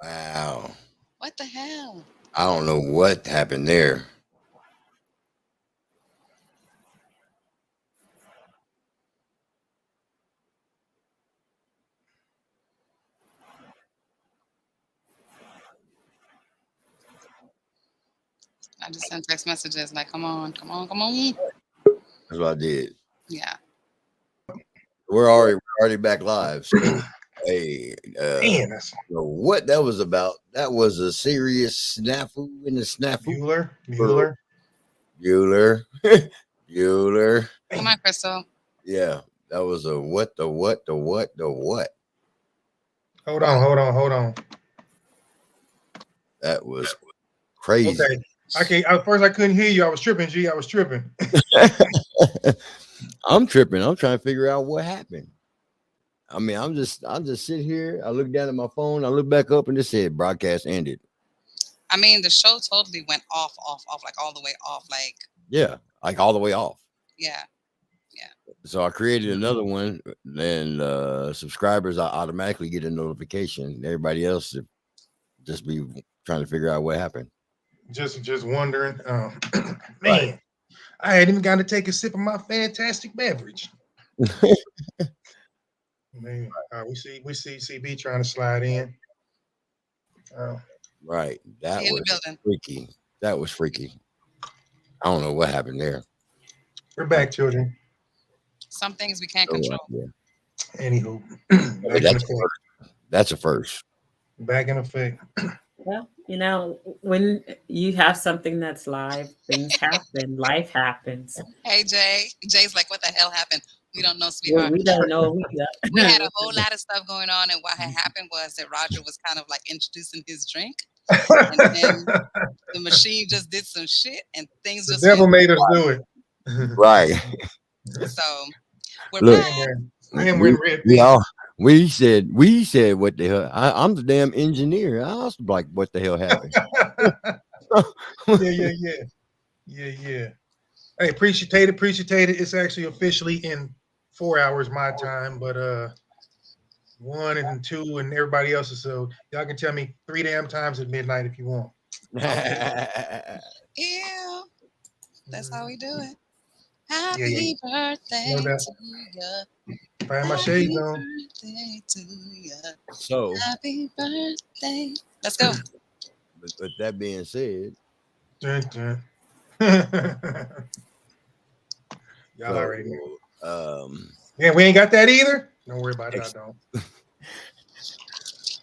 Wow. What the hell? I don't know what happened there. I just sent text messages like, come on, come on, come on. That's what I did. Yeah. We're already back live. So hey, Man, that's what that was about? That was a serious snafu in the snafu world. Bueller. Bueller, Bueller. Come on, Crystal. Yeah, that was a what. Hold on. That was crazy. Okay. At first I couldn't hear you. I was tripping, G. I was tripping. I'm tripping. I'm trying to figure out what happened. I mean, I'm just sitting here. I look down at my phone. I look back up and it said broadcast ended. I mean, the show totally went off, like all the way off. Like, Yeah, like all the way off. yeah, yeah. So I created another one, and subscribers I automatically get a notification. Everybody else just be trying to figure out what happened. Just wondering. Right. Man, I hadn't even got to take a sip of my fantastic beverage. Man, we see CB trying to slide in. Uh, Right. That He in the was building. freaky. That was freaky. I don't know what happened there. we're back, children. Some things we can't No control. idea. Anywho, Okay, back in effect. that's a first. Back in effect. Well, when you have something that's live, things happen, life happens. Hey, Jay. Jay's like, what the hell happened? We don't know, Well, sweetheart. we don't know. We had a whole lot of stuff going on, and what had happened was that Roger was kind of like introducing his drink, and then the machine just did some shit, and things The just devil went. made us do it. Right. So we're Look, back. Man, we're we in red we beef. all we said what the hell. I'm the damn engineer. I was like, what the hell happened? Yeah. Hey, appreciate it. It's actually officially in 4 hours my time, but 1 and 2 and everybody else's. So y'all can tell me 3 damn times at midnight if you want. Yeah, that's how we do it. Yeah. Happy You know birthday that. to you. If I have my shades Happy on. birthday to you. So, Happy birthday. Let's go. with that being said, Dun, dun. Y'all so already know. um, Yeah, we ain't got that either. Don't worry about it. I don't.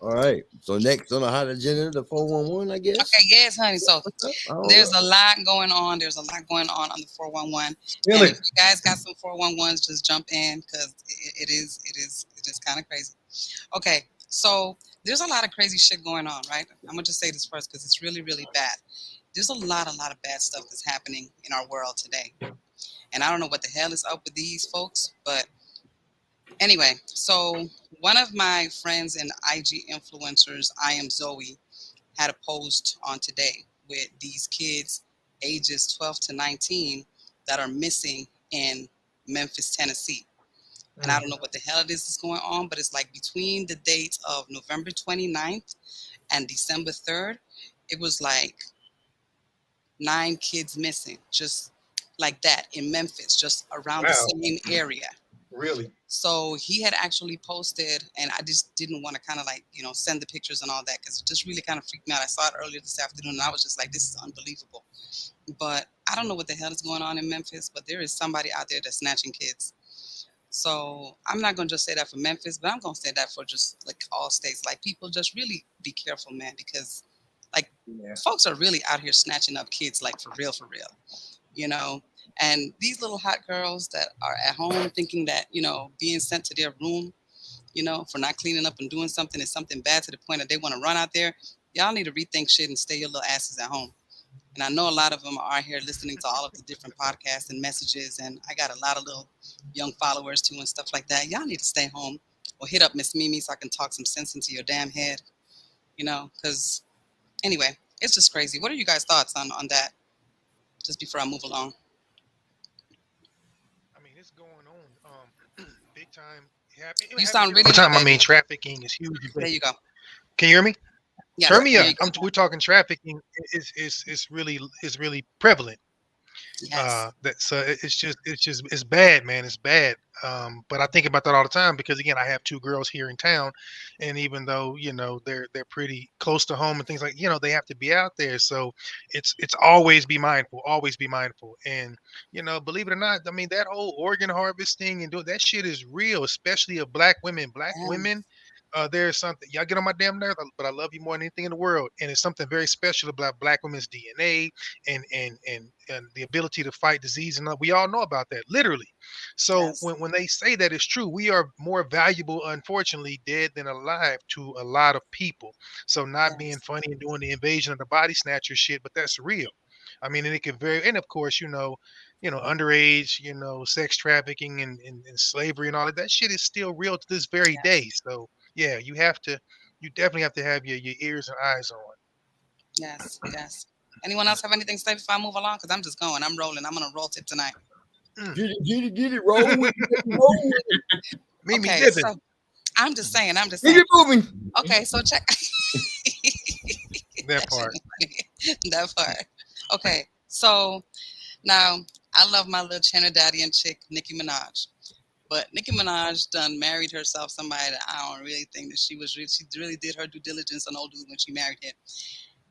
all right. So next on the hot agenda, the 411, I guess. Okay, yes, honey. So What's up? I don't there's know. a lot going on. There's a lot going on the 411. Feel And if it. you guys got some 411s, just jump in because it is kind of crazy. Okay, so there's a lot of crazy shit going on, right? I'm gonna just say this first because it's really, really bad. There's a lot of bad stuff that's happening in our world today. And I don't know what the hell is up with these folks, but anyway, so one of my friends and IG influencers, I am Zoe, had a post on today with these kids ages 12 to 19 that are missing in Memphis, Tennessee. And I don't know what the hell it is that's going on, but it's like between the dates of November 29th and December 3rd, it was like 9 kids missing, just like that in Memphis, just around the Wow. same area. Really? So he had actually posted, and I just didn't want to kind of like, send the pictures and all that because it just really kind of freaked me out. I saw it earlier this afternoon and I was just like, this is unbelievable. But I don't know what the hell is going on in Memphis, but there is somebody out there that's snatching kids. So I'm not going to just say that for Memphis, but I'm going to say that for just like all states. Like people just really be careful, man, because like Yeah. folks are really out here snatching up kids like for real, you know. And these little hot girls that are at home thinking that, being sent to their room, for not cleaning up and doing something is something bad to the point that they want to run out there. Y'all need to rethink shit and stay your little asses at home. And I know a lot of them are here listening to all of the different podcasts and messages. And I got a lot of little young followers too and stuff like that. Y'all need to stay home or hit up Miss Mimi so I can talk some sense into your damn head, because anyway, it's just crazy. What are you guys' thoughts on that? Just before I move along. I mean, it's going on. Big time. Happy. You sound really Big low, time. I mean, baby. trafficking is huge. There you go. Can you hear me? Yes, Turn me there up. you go. We're talking trafficking is really prevalent. Yes, That's it's bad, man. It's bad. But I think about that all the time because again, I have two girls here in town, and even though they're pretty close to home and things like they have to be out there. So it's always be mindful, and believe it or not, I mean that whole organ harvesting and doing that shit is real, especially of black women. Black women. yes, There's something y'all get on my damn nerves, but I love you more than anything in the world, and it's something very special about black women's DNA and the ability to fight disease, and we all know about that literally. So yes, when they say that it's true, we are more valuable unfortunately dead than alive to a lot of people. So not being yes, funny and doing the invasion of the body snatcher shit, but that's real. I mean, and it can vary, and of course underage sex trafficking and slavery and all of that shit is still real to this very day. yes, So yeah, you definitely have to have your ears and eyes on. yes, yes. Anyone else have anything to say before I move along? Because I'm just going. I'm rolling. I'm gonna roll tip tonight. Mm. Get it, roll with it, roll with it. Mimi Okay, living. so I'm just saying. I'm just Keep saying. it moving. Okay, so check That that shit part. is funny. That part. Okay, so now I love my little Trinidadian chick, Nicki Minaj. But Nicki Minaj done married herself somebody that I don't really think that she really did her due diligence on old dude when she married him.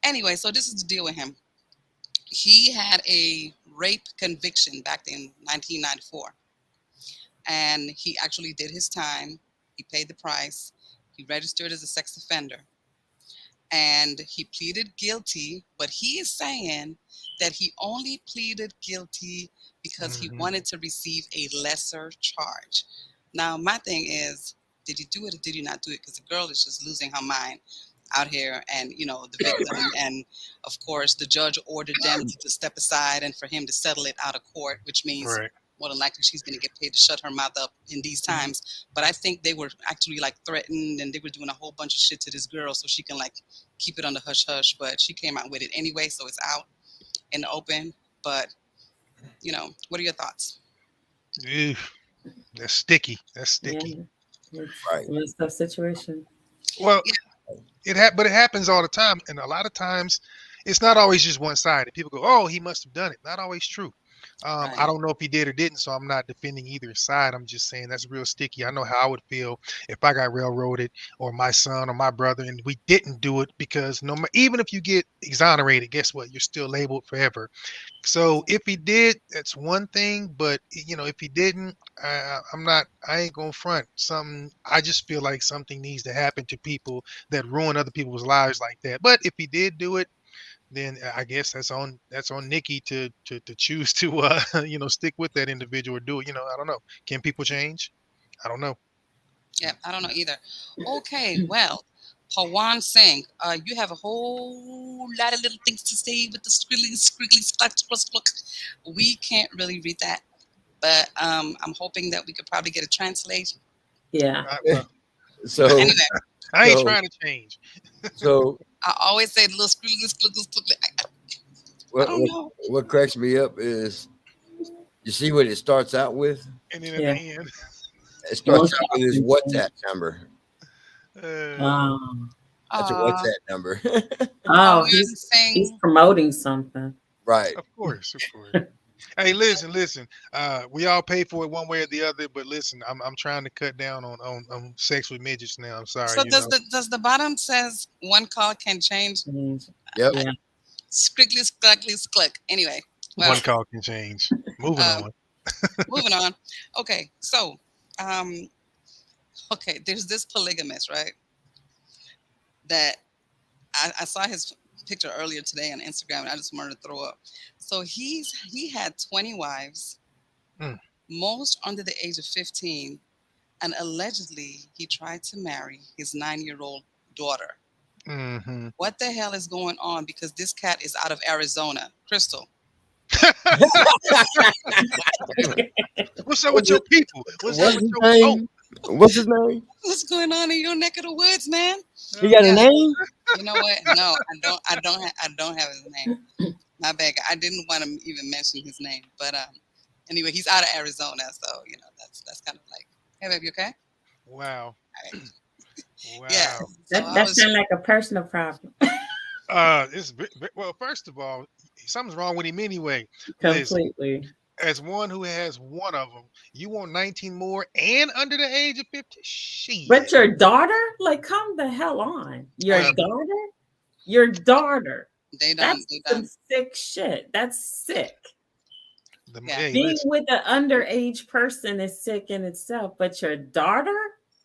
Anyway, so this is the deal with him. He had a rape conviction back in 1994, and he actually did his time. He paid the price. He registered as a sex offender, and he pleaded guilty. But he is saying that he only pleaded guilty because he Hmm. wanted to receive a lesser charge. Now, my thing is, did you do it or did you not do it? Because the girl is just losing her mind out here, and the victim, and of course, the judge ordered them to step aside and for him to settle it out of court, which means Right. more than likely she's going to get paid to shut her mouth up in these times. But I think they were actually like threatened, and they were doing a whole bunch of shit to this girl so she can like keep it on the hush hush. But she came out with it anyway, so it's out in the open. But what are your thoughts? Ew, that's sticky. That's Yeah, sticky. Right. it's a tough situation. Well, Yeah, but it happens all the time, and a lot of times, it's not always just one sided. People go, "Oh, he must have done it." Not always true. I right. don't know if he did or didn't, so I'm not defending either side. I'm just saying that's real sticky. I know how I would feel if I got railroaded, or my son, or my brother, and we didn't do it because even if you get exonerated, guess what? You're still labeled forever. So if he did, that's one thing. But if he didn't, I'm not. I ain't gonna front. Something. I just feel like something needs to happen to people that ruin other people's lives like that. But if he did do it, then I guess that's on Nikki to choose to stick with that individual or do it. I don't know. Can people change? I don't know. Yeah, I don't know either. Okay, well, Pawan Singh, you have a whole lot of little things to say with the squiggly, squiggly, squawk, squawk, squawk. We can't really read that, but I'm hoping that we could probably get a translation. Yeah. Well, But So, anyway, I ain't so, trying to change. so I always say the little squiggly, squiggly, squiggly. I what, don't what know. what cracks me up is you see what it starts out with. And then at Yeah. the end, It starts One out call with his can WhatsApp change. number. uh, Um, That's a Uh, WhatsApp number. oh, Pawan he's Singh. promoting something. Right. of course, of course. Hey, listen. We all pay for it one way or the other, but listen, I'm trying to cut down on sex with midgets now. I'm sorry, So does the bottom says one call can change? Change. Yep. Yeah. Squiggly, squiggly, squick. Anyway, well, one call can change. Moving um, on. moving on. Okay, so um, okay, there's this polygamist, right? That I saw his picture earlier today on Instagram, and I just wanted to throw up. So he had 20 wives, Mm. most under the age of 15, and allegedly he tried to marry his 9-year-old daughter. Hmm. What the hell is going on? Because this cat is out of Arizona. Crystal, What's up with What's your it? people? What's up What's with his your folk? name? What's his name? what's going on in your neck of the woods, man? He got a Yeah, name? you know what? No, I don't have his name. My bad. I didn't want to even mention his name, but anyway, he's out of Arizona, so that's kind of like, hey, baby, you okay? Wow. All right. Yeah. Wow. So That I that was sounds like a personal problem. Well, first of all, something's wrong with him anyway. Listen, Completely. as one who has one of them, you want 19 more and under the age of 50? But Shit. your daughter, like, come the hell on. Your Well, daughter? Your daughter. they That's they some done. sick shit. That's sick. Yeah. hey, Being listen. with an underage person is sick in itself, but your daughter,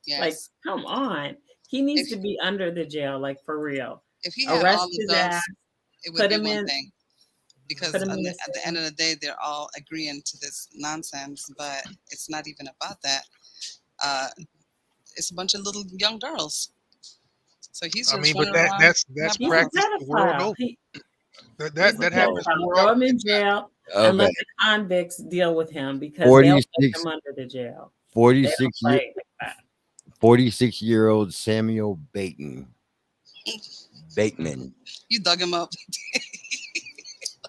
like, Yes. come on. He needs If to be under the jail, like, for real. if he had Arrest all his ass, adults, it would put be him one in, thing put because him in the at the end cell. of the day, they're all agreeing to this nonsense. But it's not even about that. Uh, it's a bunch of little young girls. So he's I just mean, but running around that's not He's a bothered. practice the world pedophile. over. He's a That happens the pedophile. world. Throw him in jail and Okay. let the convicts deal with him because they'll put 46, him under the jail. They don't 46 year play like that. 46-year-old Samuel Bateman. You dug him up.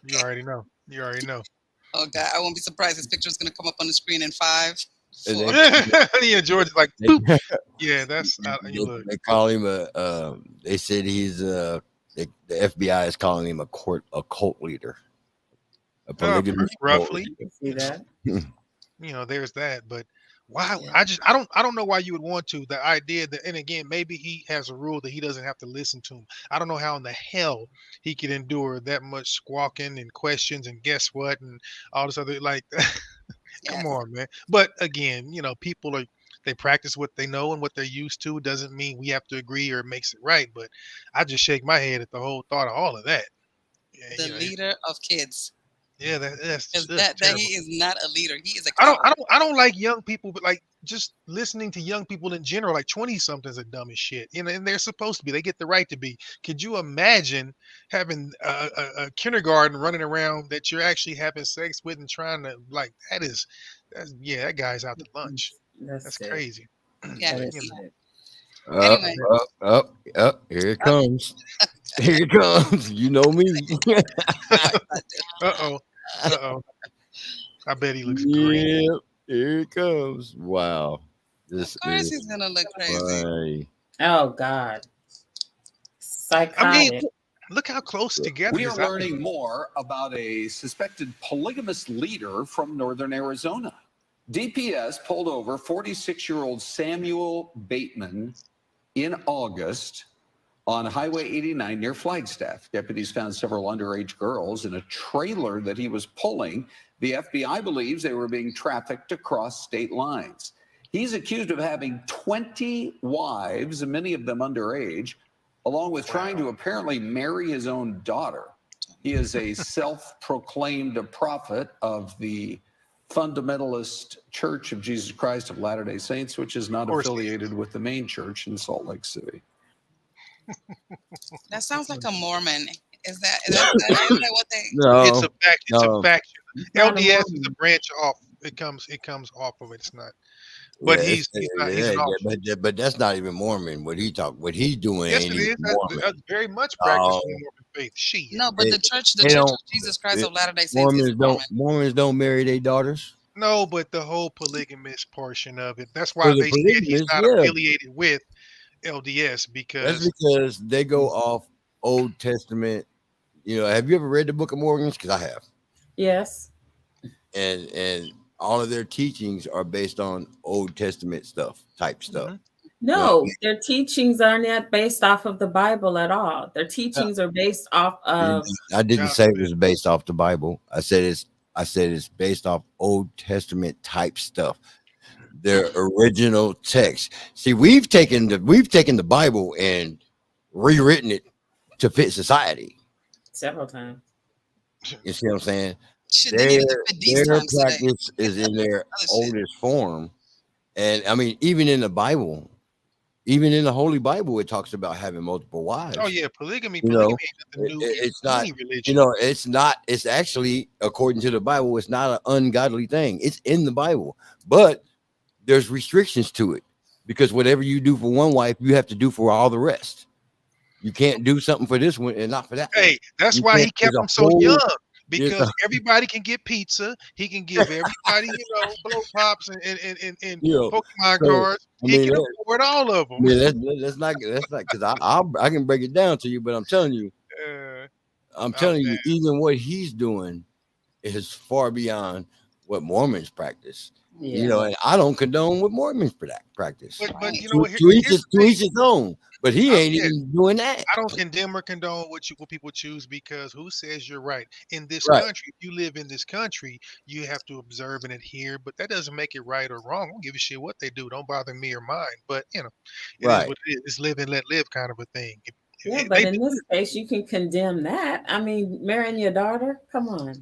You already know. You already know. Oh God, I won't be surprised. His picture is gonna come up on the screen in 5, And 4. Yeah, George is like, They, boop. Yeah, that's you they, look. they call him they said he's the FBI is calling him a cult leader, a polygamous cult Roughly, leader. See that? there's that. But why? Yeah. I don't know why you would want to. The idea that, and again, maybe he has a rule that he doesn't have to listen to him. I don't know how in the hell he could endure that much squawking and questions and guess what and all this other like. Come Yes. on, man. But again, people they practice what they know and what they're used to. Doesn't mean we have to agree or it makes it right. But I just shake my head at the whole thought of all of that. Yeah, The leader of kids. yeah, that's Because just that he terrible. is not a leader. He is a I don't, coward. I don't, I don't like young people, but like just listening to young people in general, like 20 somethings are dumb as shit, and they're supposed to be. They get the right to be. Could you imagine having a kindergarten running around that you're actually having sex with and trying to like yeah, that guy's out to lunch. That's That's sick. crazy. Yeah. That But is you know, sick. Up, Anyway. up. Here it comes. Here it comes. You know me. uh oh. I bet he looks great. Yep. Here it comes. Wow. Of This course is he's gonna look crazy. funny. Oh God. I mean, Psychotic. look how close together. We are this- I- learning more about a suspected polygamous leader from northern Arizona. DPS pulled over 46-year-old Samuel Bateman in August on Highway 89 near Flagstaff. Deputies found several underage girls in a trailer that he was pulling. The FBI believes they were being trafficked across state lines. He's accused of having 20 wives, and many of them underage, along with trying to apparently marry his own daughter. He is a self-proclaimed prophet of the Fundamentalist Church of Jesus Christ of Latter-day Saints, which is not affiliated with the main church in Salt Lake City. That sounds like a Mormon. Is that what they? No, It's a fact. It's no. a faction. Not a LDS is a Mormon. branch off. It comes off of it. It's not. But Yeah, he's not. He's an offshoot. but that's not even Mormon. What he's doing Yes, ain't it even is. Mormon. That's very much practice Oh. in the Mormon faith. She. No, but They- the church they of don't- Jesus Christ of Latter Day Saints Mormons is Mormon. Mormons don't marry their daughters. No, but the whole polygamous portion of it. That's For why the they said he's polygamists, not yeah. affiliated with LDS That's because because they go off Old Testament. Have you ever read the Book of Mormon? Because I have, Yes. and all of their teachings are based on Old Testament type stuff. No, their teachings are not based off of the Bible at all. Their teachings are based off of I didn't say it was based off the Bible. I said it's based off Old Testament type stuff. Their original text. See, we've taken the Bible and rewritten it to fit society. several times. You see what I'm saying? Shit, they needed to fit these Their times today. practice is in their Other shit. oldest form. And I mean, even in the Bible, even in the Holy Bible, it talks about having multiple wives. oh yeah, polygamy. You know, Polygamy ain't nothing new. it's in not, any religion. it's actually, according to the Bible, it's not an ungodly thing. It's in the Bible, but there's restrictions to it because whatever you do for one wife, you have to do for all the rest. You can't do something for this one and not for that. Hey, that's You why he can't- kept there's a them so whole- young. because everybody can get pizza. He can give everybody, blow pops and Yeah. Pokemon So, cards. I He mean, can afford all of them. let's not because I can break it down to you, but Uh, I'm oh telling you, man, even what he's doing is far beyond what Mormons practice. Yeah. And I don't condone what Mormons practice. but you know To, what? to each Here's his the to thing. each his own. But he ain't Yeah, even doing that. I don't condemn or condone what people choose, because who says you're right? In this Right. country, if you live in this country, you have to observe and adhere, but that doesn't make it right or wrong. I don't give a shit what they do. Don't bother me or mine. But it is Right. what it is. It's live and let live kind of a thing. Yeah, If but they in do this it, case, you can condemn that. I mean, marrying your daughter, come on.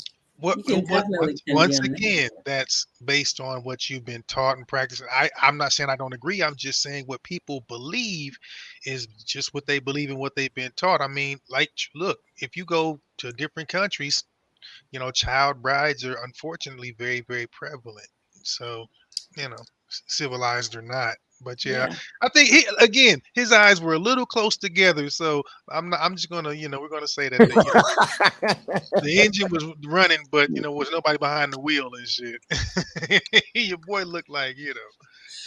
You can definitely once condemn again, that. that's based on what you've been taught and practiced. I'm not saying I don't agree. I'm just saying what people believe is just what they believe and what they've been taught. I mean, like, look, if you go to different countries, child brides are unfortunately very, very prevalent. So, civilized or not. But yeah, Yeah. I think his eyes were a little close together. So I'm just gonna, we're gonna say that the engine was running, but was nobody behind the wheel and shit. Your boy looked like, he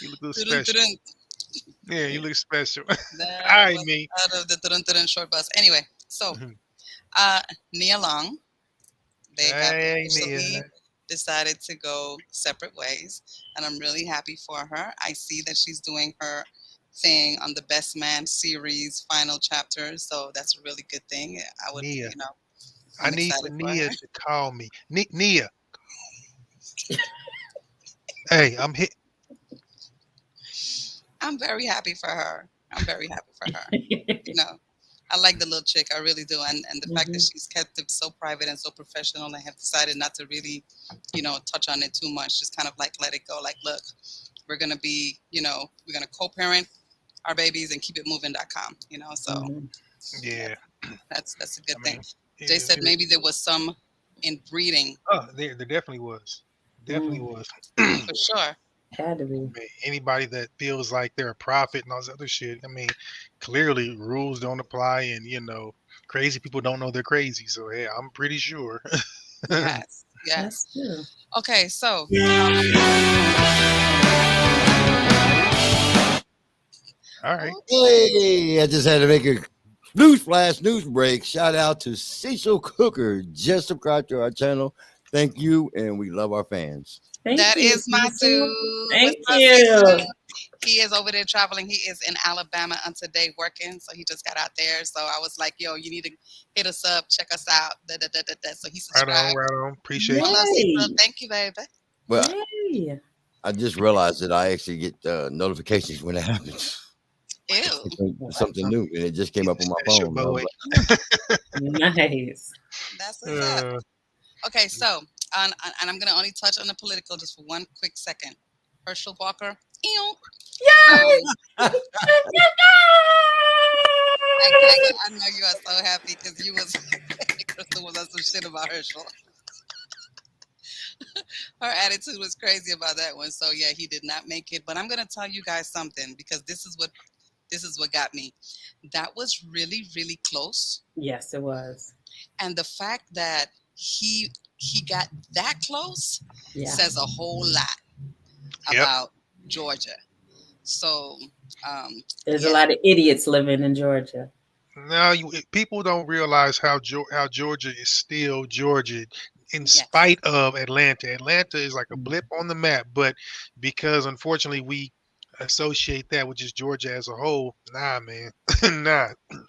looked a little Dun, special. dun, dun. Yeah, he looked special. That I was mean, out of the dun, dun, dun short bus. Anyway, so mhm. Nia Long, they have Hey, officially Nia. decided to go separate ways, and I'm really happy for her. I see that she's doing her thing on the Best Man series final chapter, so that's a really good thing. I would, Nia. I I'm need for excited for Nia her. to call me. Nia. Hey, I'm hit. I'm very happy for her. I'm very happy for her. You know, I like the little chick. I really do. And the fact that Mhm. she's kept it so private and so professional and have decided not to really, touch on it too much. Just kind of like let it go. Like, look, we're going to be, we're going to co-parent our babies and keep it moving.com, so Mhm. Yeah. that's a good I thing. mean, it They is. said It is. maybe there was some inbreeding Oh, there definitely was. Definitely Mm. was. for sure. Had to be. Man, anybody that feels like they're a prophet and all this other shit, I mean, clearly rules don't apply, and crazy people don't know they're crazy. So yeah, I'm pretty sure. Yes. That's Yes. true. Okay, so All right. Hey, I just had to make a news break. Shout out to Cecil Cooker. Just subscribe to our channel. Thank you, and we love our fans. Thank that you, is my Cecil. dude. What's Thank up, Cecil? you. He is over there traveling. He is in Alabama on today working. So he just got out there. So I was like, yo, you need to hit us up, check us out. Da, da, da, da, da. So he Right on. subscribed. Right on. Appreciate One you. love, Cecil. Yay. Thank you, baby. Well, Yay. I just realized that I actually get notifications when it happens. Ew. Something new, and it just came He's up a on my special phone. And I was boy. Nice. That's what's up. Uh, Okay, so, and I'm going to only touch on the political just for one quick second. Herschel Walker. Ew. Yay. Um, I know you are so happy because you was Crystal was on some shit about Herschel. Her attitude was crazy about that one. So yeah, he did not make it. But I'm gonna tell you guys something because this is what got me. That was really, really close. Yes, it was. And the fact that he got that close Yeah. says a whole lot yep. about Georgia. So There's a yeah, lot of idiots living in Georgia. Now, people don't realize how Georgia is still Georgia, in yes, spite of Atlanta. Atlanta is like a blip on the map, but because unfortunately we associate that with just Georgia as a whole, nah, man, nah.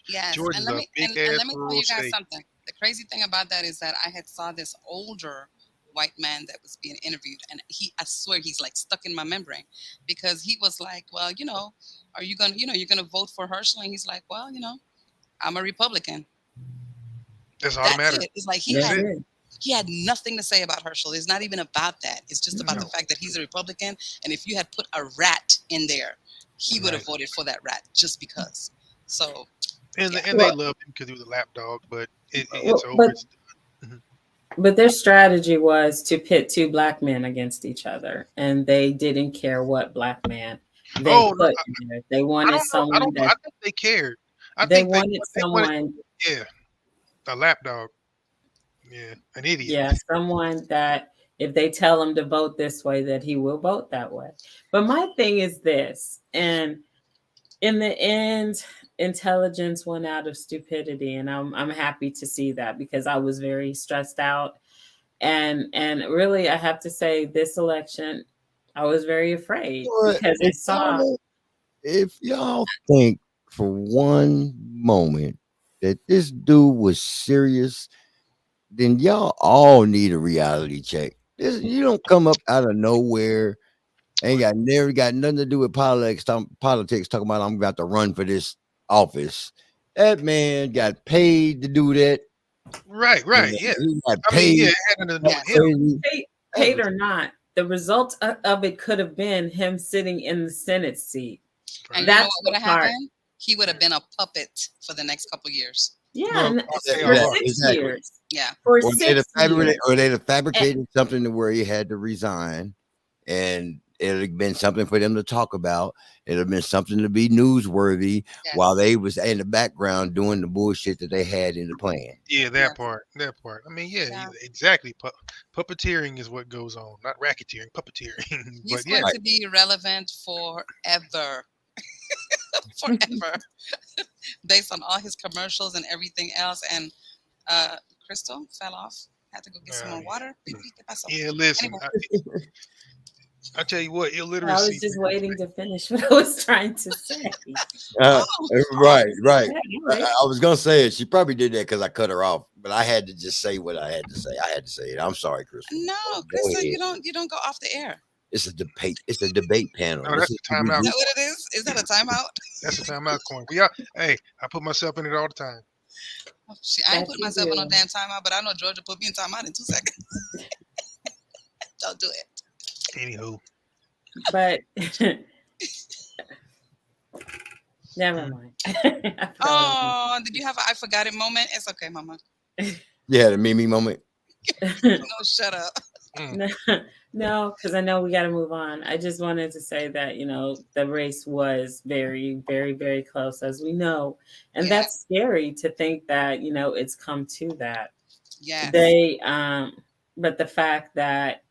yes. And Georgia's let a me big and ass let me tell rural you guys state. something. The crazy thing about that is that I had saw this older white man that was being interviewed, and I swear he's like stuck in my memory because he was like, well, are you gonna you're gonna vote for Herschel? And he's like, well, I'm a Republican. That's all that That's matters. it. It's like That's That's it. it. he had nothing to say about Herschel. It's not even about that. It's just about the No, fact that he's a Republican, and if you had put a rat in there, he would have right. voted for that rat just because. So And yeah, and they Well, loved him because he was a lapdog, but it's well, over. but It's done. but their strategy was to pit two black men against each other, and they didn't care what black man they Oh no, put in there. They I wanted don't know. I someone don't know. I that think they cared. I they think wanted they wanted, someone yeah, a lapdog. Yeah, an idiot. Yeah, someone that if they tell him to vote this way, that he will vote that way. But my thing is this, and in the end, intelligence won out of stupidity, and I'm happy to see that because I was very stressed out, and really I have to say this election, I was very afraid But because I saw. if y'all think for one moment that this dude was serious, then y'all all need a reality check. You don't come up out of nowhere. Never got nothing to do with politics. Politics talking about I'm about to run for this office. That man got paid to do that. Right, And yeah. he got I mean, paid. yeah, it had nothing to do with him. Paid or not, the result of it could have been him sitting in the Senate seat. And Right. you know That's what would the have part. happened? He would have been a puppet for the next couple years. Yeah, Well, and they for are. 6 Exactly. years. Yeah. For Or they'd 6 years. have fabricated something to where he had to resign, and it'd have been something for them to talk about. It'd have been something to be newsworthy while Yes. they was in the background doing the bullshit that they had in the plan. Yeah, that Yes. part. That part. I mean, yeah, Yeah. exactly. Puppeteering is what goes on, not racketeering, puppeteering. He's But yeah, going to be relevant forever. Forever. Based on all his commercials and everything else. And Crystal fell off. Had to go get some more water. yeah. Listen, Anyway. I tell you what, I illiteracy. was just waiting to finish what I was trying to say. Right. Right. I was gonna say it. She probably did that because I cut her off, but I had to just say what I had to say. I had to say it. I'm sorry, Crystal. No, Go Crystal, ahead. you don't go off the air. It's a debate. It's a debate panel. No, that's a timeout. Is that what it is? Is that a timeout? That's a timeout coin. But yeah, hey, I put myself in it all the time. Oh, I ain't That put you myself in no do. damn timeout, but I know Georgia put me in timeout in 2 seconds. Don't do it. Anywho, But never mind. I forgot what I Oh, did you have an I forgot it moment? It's okay, Mama. Yeah, the Mimi moment. No, shut up. No, because I know we got to move on. I just wanted to say that, the race was very, very, very close, as we know. And Yeah. that's scary to think that, it's come to that. Yes. But the fact that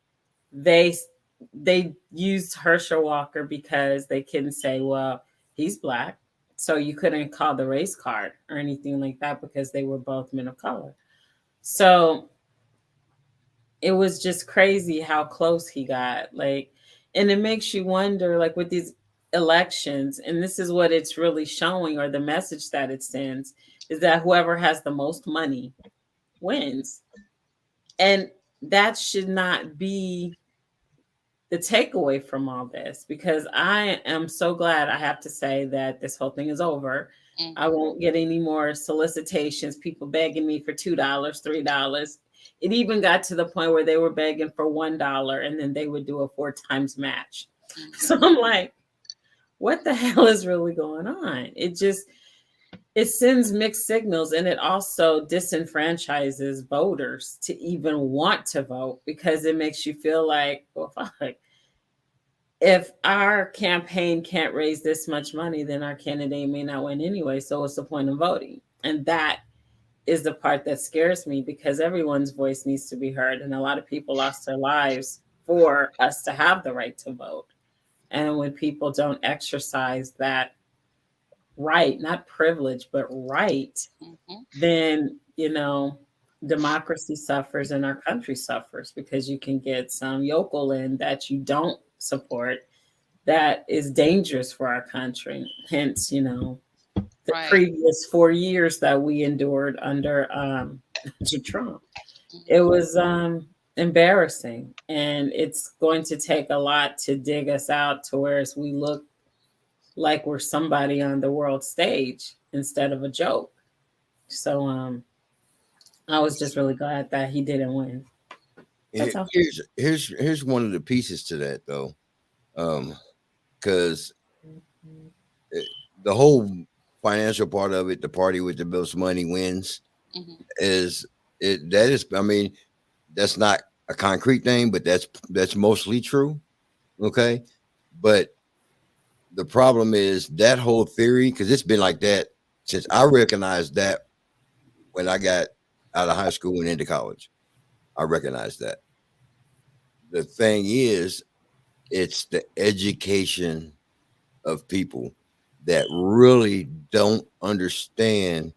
they used Herschel Walker because they couldn't say, well, he's Black. So you couldn't call the race card or anything like that because they were both men of color. So it was just crazy how close he got. And it makes you wonder, with these elections, and this is what it's really showing, or the message that it sends, is that whoever has the most money wins. And that should not be the takeaway from all this, because I am so glad, I have to say, that this whole thing is over. Mhm. I won't get any more solicitations, people begging me for $2, $3. It even got to the point where they were begging for $1 and then they would do a 4 times match. Mhm. So I'm like, what the hell is really going on? It sends mixed signals, and it also disenfranchises voters to even want to vote, because it makes you feel like, well, fuck, if our campaign can't raise this much money, then our candidate may not win anyway. So what's the point of voting? And that is the part that scares me, because everyone's voice needs to be heard. And a lot of people lost their lives for us to have the right to vote. And when people don't exercise that right, not privilege, but right, Mhm. then, democracy suffers and our country suffers, because you can get some yokel in that you don't support that is dangerous for our country. Hence, the Right. previous 4 years that we endured under Trump. It was embarrassing, and it's going to take a lot to dig us out to where we look like we're somebody on the world stage instead of a joke. So I was just really glad that he didn't win. That's all. Here's one of the pieces to that, though, because the whole financial part of it, the party with the most money wins, Mhm. I mean, that's not a concrete thing, but that's mostly true. Okay. But the problem is that whole theory, because it's been like that since I recognized that when I got out of high school and into college. I recognize that. The thing is, it's the education of people that really don't understand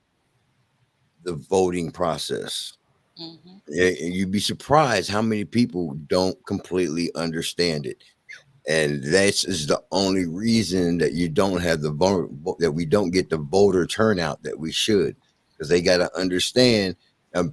the voting process. Mm-hmm. You'd be surprised how many people don't completely understand it. And this is the only reason that you don't have the that we don't get the voter turnout that we should, because they got to understand.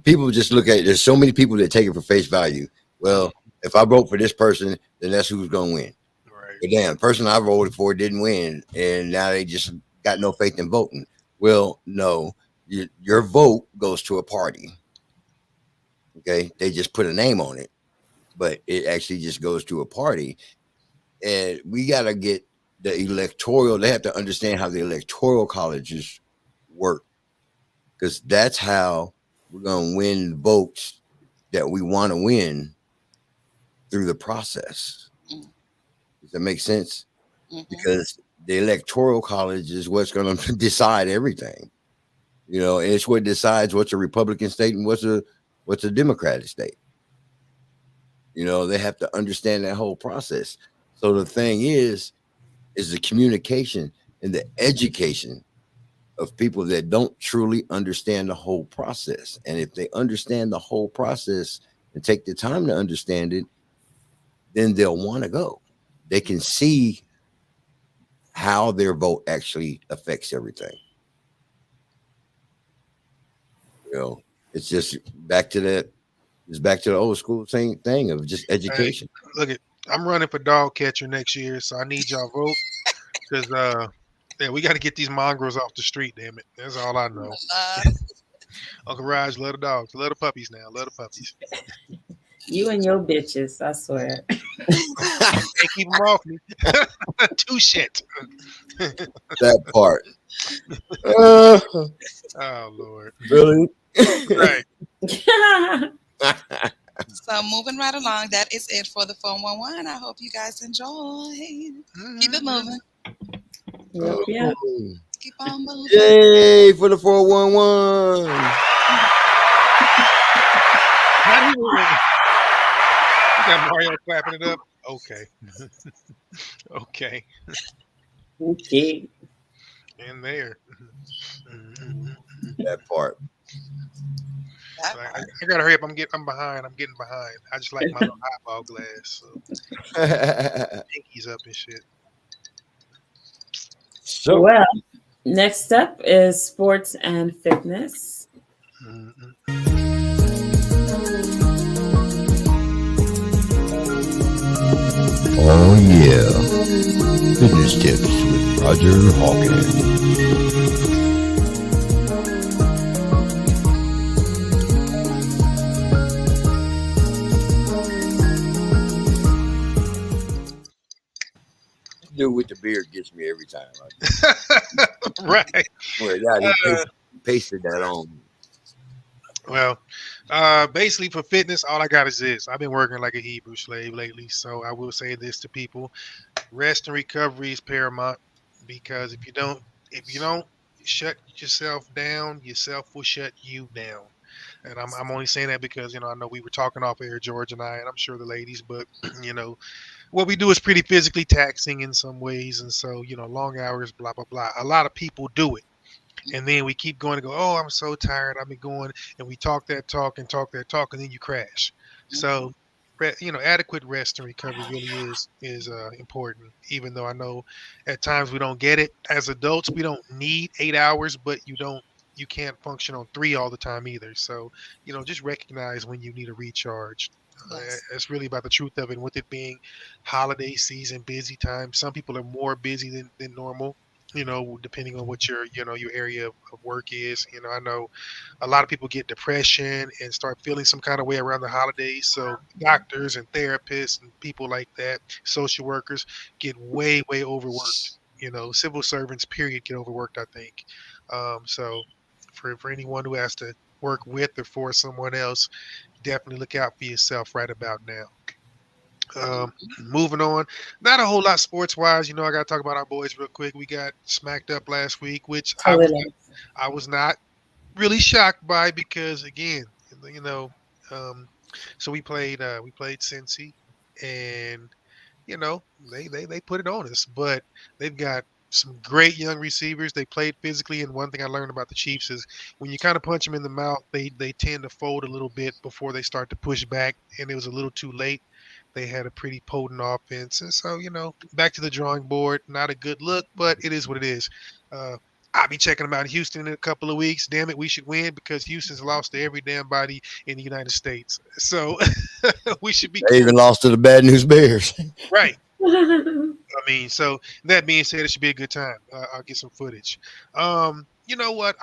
People just look at it. There's so many people that take it for face value. Well, if I vote for this person, then that's who's going to win. Right. But damn, the person I voted for didn't win, and now they just got no faith in voting. Well, no, your vote goes to a party. Okay, they just put a name on it, but it actually just goes to a party. And we got to get the electoral. They have to understand how the electoral colleges work, because that's how we're going to win votes that we want to win through the process. Does that make sense? Mm-hmm. Because the electoral college is what's going to decide everything. You know, and it's what decides what's a Republican state and what's a Democratic state. You know, they have to understand that whole process. So the thing is the communication and the education of people that don't truly understand the whole process. And if they understand the whole process and take the time to understand it, then they'll want to go. They can see how their vote actually affects everything. You know, it's just back to that. It's back to the old school same thing of just education. Hey, look, I'm running for dog catcher next year, so I need y'all vote, because yeah, we got to get these mongrels off the street. Damn it, that's all I know. Uncle Raj, love the dogs, love the puppies now, love the puppies. You and your bitches, I swear. Can't keep them off me. Too shit. That part. Oh Lord. Really? Right. So moving right along, that is it for the 411. I hope you guys enjoy. Keep it moving. Yep. Keep on moving. Yay for the 411. Not even. You got Mario clapping it up. Okay. Okay. Okay. And there. That part. I gotta hurry up. I'm behind. I'm getting behind. I just like my little highball glass. So pinkies up and shit. So Well, next up is sports and fitness. oh yeah, fitness tips with Roger Hawkins. Dude with the beard gets me every time. Right. Well, yeah, he pasted that on. Well, basically for fitness, all I got is this. I've been working like a Hebrew slave lately, so I will say this to people: rest and recovery is paramount, because if you don't shut yourself down, yourself will shut you down. And I'm only saying that because I know we were talking off air, George and I, and I'm sure the ladies, but what we do is pretty physically taxing in some ways, and so long hours, blah blah blah. A lot of people do it. And then we keep going to go, oh, I'm so tired. I've been going, and we talk that talk, and then you crash. So, adequate rest and recovery really is important. Even though I know at times we don't get it as adults, we don't need 8 hours, but you can't function on 3 all the time either. So, just recognize when you need a recharge. Yes. It's really about the truth of it. And with it being holiday season, busy time, some people are more busy than normal. Depending on what your area of work is. I know a lot of people get depression and start feeling some kind of way around the holidays. So doctors and therapists and people like that, social workers, get way, way overworked. Civil servants, period, get overworked, I think. So for anyone who has to work with or for someone else, definitely look out for yourself right about now. Moving on, not a whole lot sports wise. I got to talk about our boys real quick. We got smacked up last week, which I was not. really shocked by, because again, you know, um, so we played Cincy, and you know, they put it on us, but they've got some great young receivers. They played physically, and one thing I learned about the Chiefs is when you kind of punch them in the mouth, they tend to fold a little bit before they start to push back, and it was a little too late. They had a pretty potent offense, and so back to the drawing board. Not a good look, but it is what it is. Uh, I'll be checking them out in Houston in a couple of weeks. Damn it, we should win because Houston's lost to every damn body in the United States. So we should be They cool. even lost to the Bad News Bears. Right. I mean, so that being said, it should be a good time. I'll get some footage. You know what?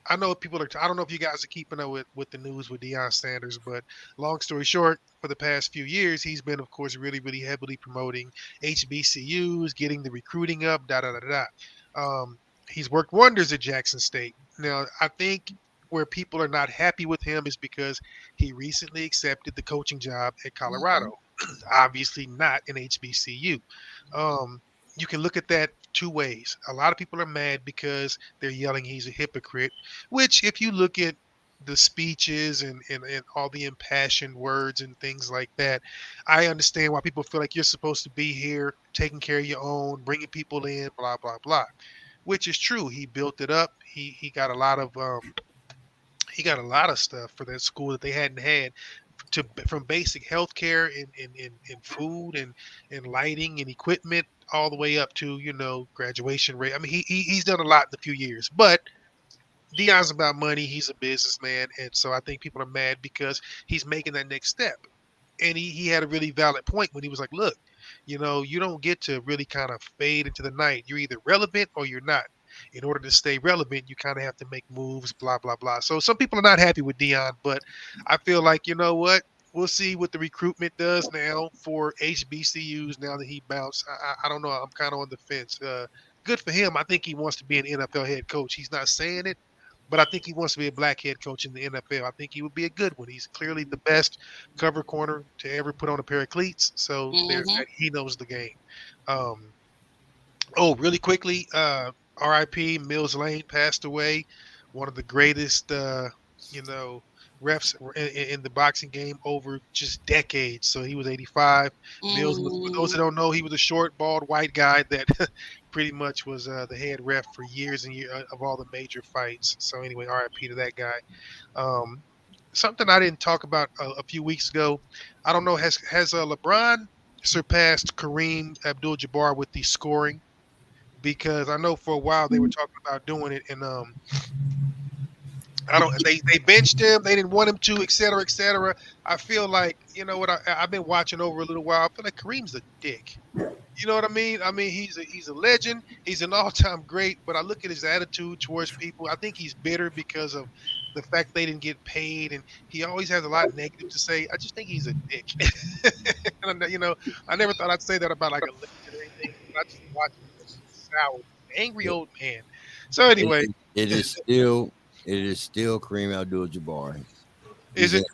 I know people are. I don't know if you guys are keeping up with the news with Deion Sanders, but long story short, for the past few years, he's been, of course, really, really heavily promoting HBCUs, getting the recruiting up. Da da da da. He's worked wonders at Jackson State. Now, I think where people are not happy with him is because he recently accepted the coaching job at Colorado. Mhm. Obviously, not an HBCU. Um, you can look at that two ways. A lot of people are mad because they're yelling he's a hypocrite, which, if you look at the speeches and all the impassioned words and things like that, I understand why people feel like you're supposed to be here taking care of your own, bringing people in, blah, blah, blah, which is true. He built it up. He got a lot of stuff for that school that they hadn't had, from basic healthcare and food and lighting and equipment all the way up to graduation rate. I mean, he's done a lot in a few years, but Dion's about money. He's a businessman, and so I think people are mad because he's making that next step. And he had a really valid point when he was like, look, you don't get to really kind of fade into the night. You're either relevant or you're not. In order to stay relevant, you kind of have to make moves, blah, blah, blah. So some people are not happy with Dion, but I feel like, you know what? We'll see what the recruitment does now for HBCUs now that he bounced. I don't know. I'm kind of on the fence. Good for him. I think he wants to be an NFL head coach. He's not saying it, but I think he wants to be a black head coach in the NFL. I think he would be a good one. He's clearly the best cover corner to ever put on a pair of cleats. So there's Mhm. that. He knows the game. Um, oh, really quickly, R.I.P. Mills Lane passed away. One of the greatest, you know, refs in the boxing game over just decades. So he was 85. Mills was, for those that Mm. don't know, he was a short, bald, white guy that pretty much was the head ref for years and years of all the major fights. So anyway, R.I.P. to that guy. Um, Something I didn't talk about a few weeks ago. I don't know, has LeBron surpassed Kareem Abdul-Jabbar with the scoring? Because I know for a while they were talking about doing it, and I don't. They benched him. They didn't want him to, et cetera, et cetera. I feel like, you know what? I've been watching over a little while. I feel like Kareem's a dick. You know what I mean? I mean, he's a legend. He's an all-time great. But I look at his attitude towards people. I think he's bitter because of the fact they didn't get paid, and he always has a lot negative to say. I just think he's a dick. And, I never thought I'd say that about like a legend or anything. But I just watch him just sour, angry It, old man. So anyway, it is still Kareem Abdul-Jabbar. is He's it in,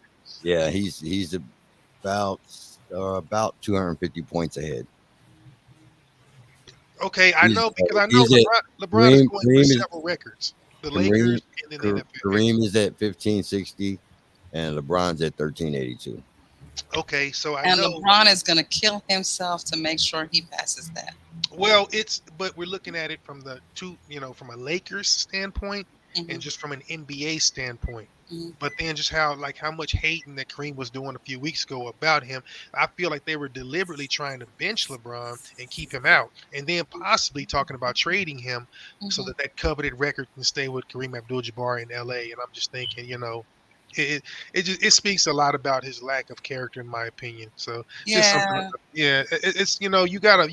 yeah, he's about about 250 points ahead. okay? I He's know because I know he's at LeBron is going for Kareem is several records. The Kareem Lakers and then the NFL. Kareem is at 1560 and LeBron's at 1382. Okay, so I And know. LeBron is going to kill himself to make sure he passes that. Well, but we're looking at it from the from a Lakers standpoint and Mhm. just from an NBA standpoint. Mhm. But then just how much hating that Kareem was doing a few weeks ago about him, I feel like they were deliberately trying to bench LeBron and keep him out, and then possibly talking about trading him so Mhm. that coveted record can stay with Kareem Abdul-Jabbar in LA. And I'm just thinking, it it speaks a lot about his lack of character, in my opinion. So just something. Yeah, Yeah, it's you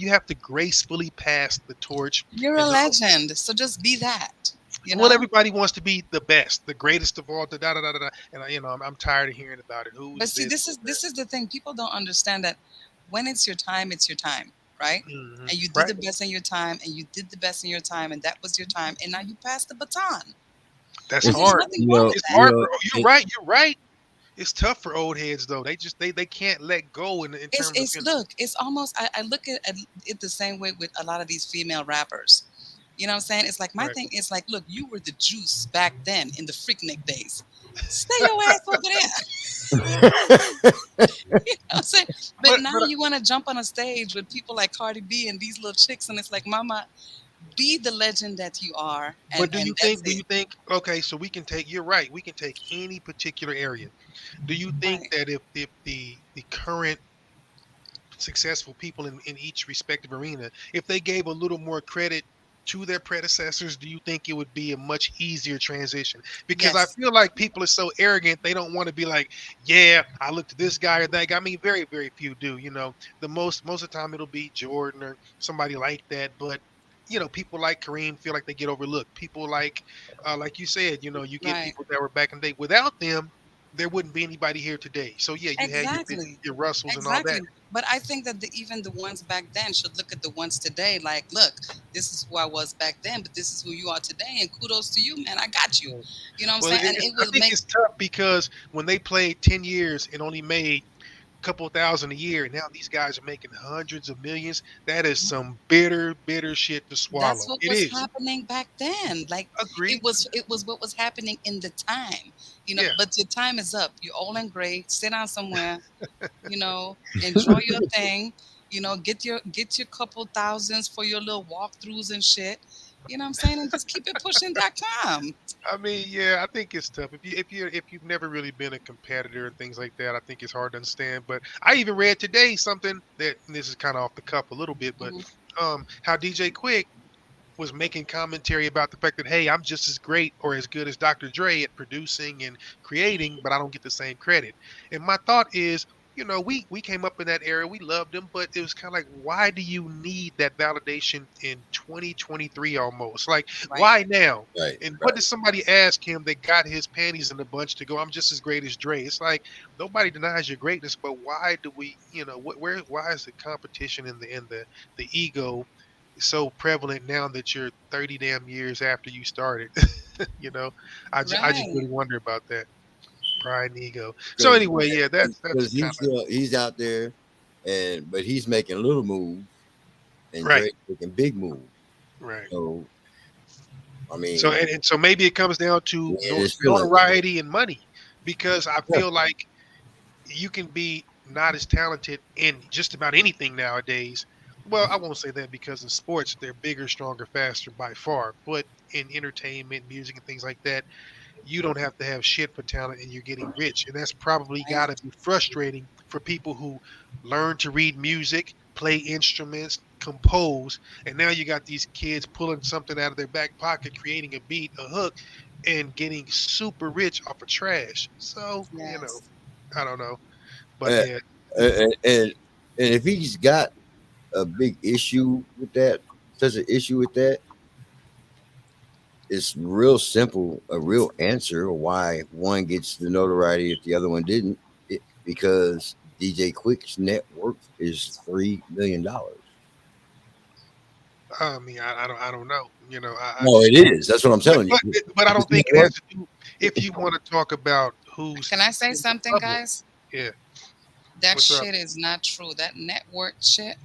have to gracefully pass the torch. you're a And legend, so just be that. You well, know. everybody wants to be the best, the greatest of all. Da da da da da. And I'm tired of hearing about it. But Who's see, this? this is the thing. People don't understand that when it's your time, right? Hmm. And you did Right. the best in your time, and you did the best in your time, and that was your time, and now you pass the baton. That's And there's It's hard. nothing wrong with It's that. hard for. You're it, right. You're right. It's tough for old heads though. They can't let go in It's terms of it's look, it's almost I look at it the same way with a lot of these female rappers. You know what I'm saying? It's like my Right. thing is like, look, you were the juice back then in the Freaknik days. Stay your ass over there. You know what I'm saying? But But now but you want to jump on a stage with people like Cardi B and these little chicks, and it's like, Mama, be the legend that you are, but and that's do it. you think okay, so we can take you're right, we can take any particular area. Do you think Right. that if the current successful people in each respective arena, if they gave a little more credit to their predecessors, do you think it would be a much easier transition? Because I Yes. feel like people are so arrogant, they don't want to be like, yeah, I looked at this guy or that guy. I mean, very, very few do, you know. Most of the time it'll be Jordan or somebody like that. But people like Kareem feel like they get overlooked. People like you said, you get Right. people that were back in the day. Without them, there wouldn't be anybody here today. So yeah, you had Exactly. your Russells and all that. Exactly. But I think that even the ones back then should look at the ones today like, look, this is who I was back then, but this is who you are today. And kudos to you, man. I got you. Yeah. You know what I'm Well, saying? And it I will think make, it's tough because when they played 10 years and only made a couple thousand a year, and now these guys are making hundreds of millions, that is some bitter, bitter shit to that's swallow. what It was is. happening back then. Like Agree. it was what was happening in the time. Yeah. But your time is up. You're old and gray. Sit down somewhere, enjoy your thing, get your couple thousands for your little walkthroughs and shit. You know what I'm saying? And just keep it pushing.com. I mean, yeah, I think it's tough. If you've never really been a competitor and things like that, I think it's hard to understand. But I even read today something that and this is kind of off the cuff a little bit, but Hmm. how DJ Quick was making commentary about the fact that hey, I'm just as great or as good as Dr. Dre at producing and creating, but I don't get the same credit. And my thought is, we came up in that era, we loved him, but it was kind of like, why do you need that validation in 2023 almost? Like, Right. why now? Right, And what right. did somebody ask him that got his panties in a bunch to go, I'm just as great as Dre? It's like nobody denies your greatness, but why do we, why is the competition and the ego so prevalent now that you're 30 damn years after you started? you know, I just Right. really wonder about that pride and ego. So Because anyway, yeah, that's kind of he's out there, but he's making little moves, and right, Drake's making big moves. right. So I So mean, and so maybe it comes down to it's feeling notoriety and money, because I yeah, feel like you can be not as talented in just about anything nowadays. Well, I won't say that because in sports they're bigger, stronger, faster by far, but in entertainment, music, and things like that, you don't have to have shit for talent and you're getting rich. And that's probably got Right. to be frustrating for people who learn to read music, play instruments, compose. And now you got these kids pulling something out of their back pocket, creating a beat, a hook, and getting super rich off of trash. So, Yes. I don't know. But uh, yeah, and if he's got a big issue with that, such an issue with that, it's real simple. A real answer why one gets the notoriety if the other one didn't. Because DJ Quick's net worth is $3 million. I mean, I don't know. I No, just it is. That's what I'm but telling but you. but I His don't net think it has worth. to do if you want to talk about who's Can I say in the something, public. guys? Yeah, That what's up? shit is not true. That network shit.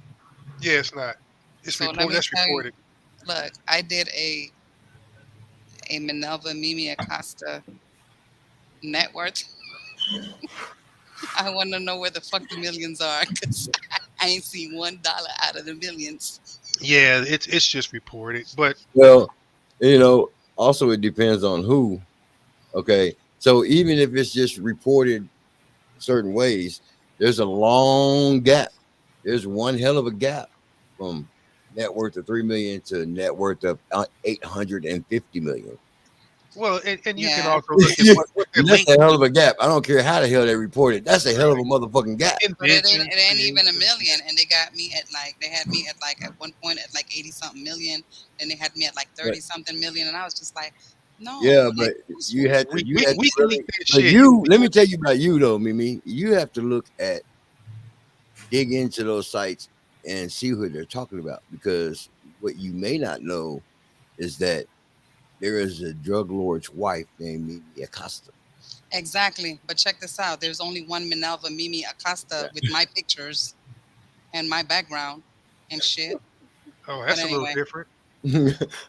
Yeah, it's not. It's So let reported. me That's tell you. reported. Look, I did a Minerva Mimi Acosta net worth. I want to know where the fuck the millions are because I ain't seen $1 out of the millions. Yeah, it's just reported. But Well, also it depends on who. Okay. So even if it's just reported certain ways, there's a long gap. There's one hell of a gap from net worth of 3 million to net worth of 850 million. well, and you can Yeah. also look at what their That's link a hell of a gap. I don't care how the hell they report it. That's a hell of a right. motherfucking gap. But it ain't Inventions, it ain't even a creations. million, and they had me at like at one point at like 80 something million, then they had me at like But 30 something million, and I was just like, no, yeah, like but you had to We we can leak really. that But shit. let me tell you about you though, Mimi. You have to dig into those sites and see what they're talking about, because what you may not know is that there is a drug lord's wife named Mimi Acosta. exactly. But check this out. There's only one Minerva Mimi Acosta with my pictures and my background and shit. Oh, But that's a little anyway, different.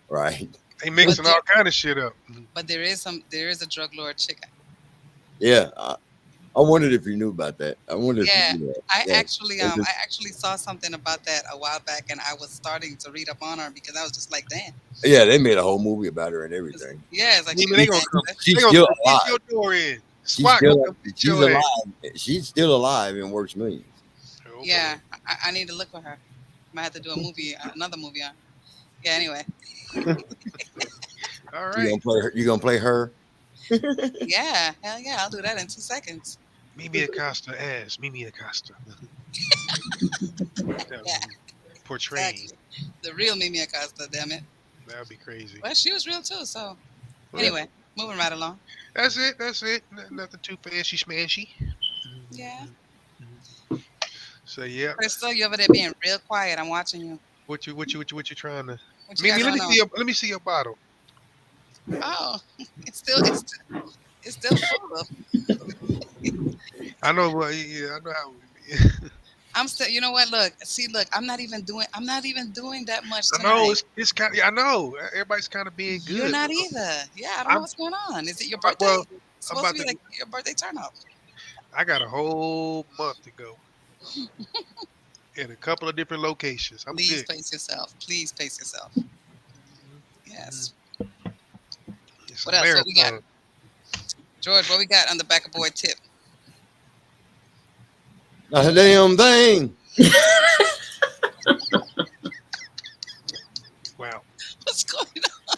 Right. They mixing But all kind of shit up. But there is a drug lord chick. Yeah. I wondered if you knew about that. I wondered if Yeah, you knew that. I Yeah. actually um I actually saw something about that a while back, and I was starting to read up on her because I was just like, damn. Yeah, they made a whole movie about her and everything. Yeah, it's like I she mean, was they gonna saying, come. She's They gonna still come alive. kick your door in. She's SWAT gonna still come get she's your ass. alive. She's still alive and works millions. Oh, yeah, I need to look for her. Might have to do a movie, another movie on. Yeah, anyway. all You right. gonna play her? You gonna play her? Yeah, hell yeah, I'll do that in 2 seconds. Mimi Acosta as Mimi Acosta. Yeah, Portraying. exactly. The real Mimi Acosta, damn it. That would be crazy. Well, she was real too, so Well, anyway, moving right along. That's it. That's it. Nothing too fancy smashy. Yeah. So yeah. Crystal, you over there being real quiet. I'm watching you. What you trying to? What you got Mimi, let me going see on? your let me see your bottle. Oh, it's still full of. I know what. Yeah, I know how. I'm still. You know what? Look, see, look. I'm not even doing that much I know tonight. it's kind of. I know everybody's kind of being good. You're not either. Yeah, I don't know I'm what's going on. Is it your well. birthday? I'm It's supposed about to be to. like your birthday turn up. I got a whole month to go in a couple of different locations. I'm Please good. pace yourself. Please pace yourself. Yes. It's What a else? What we got? marathon. George, what we got on the back of boy tip? Not a damn thing. Wow. What's going on?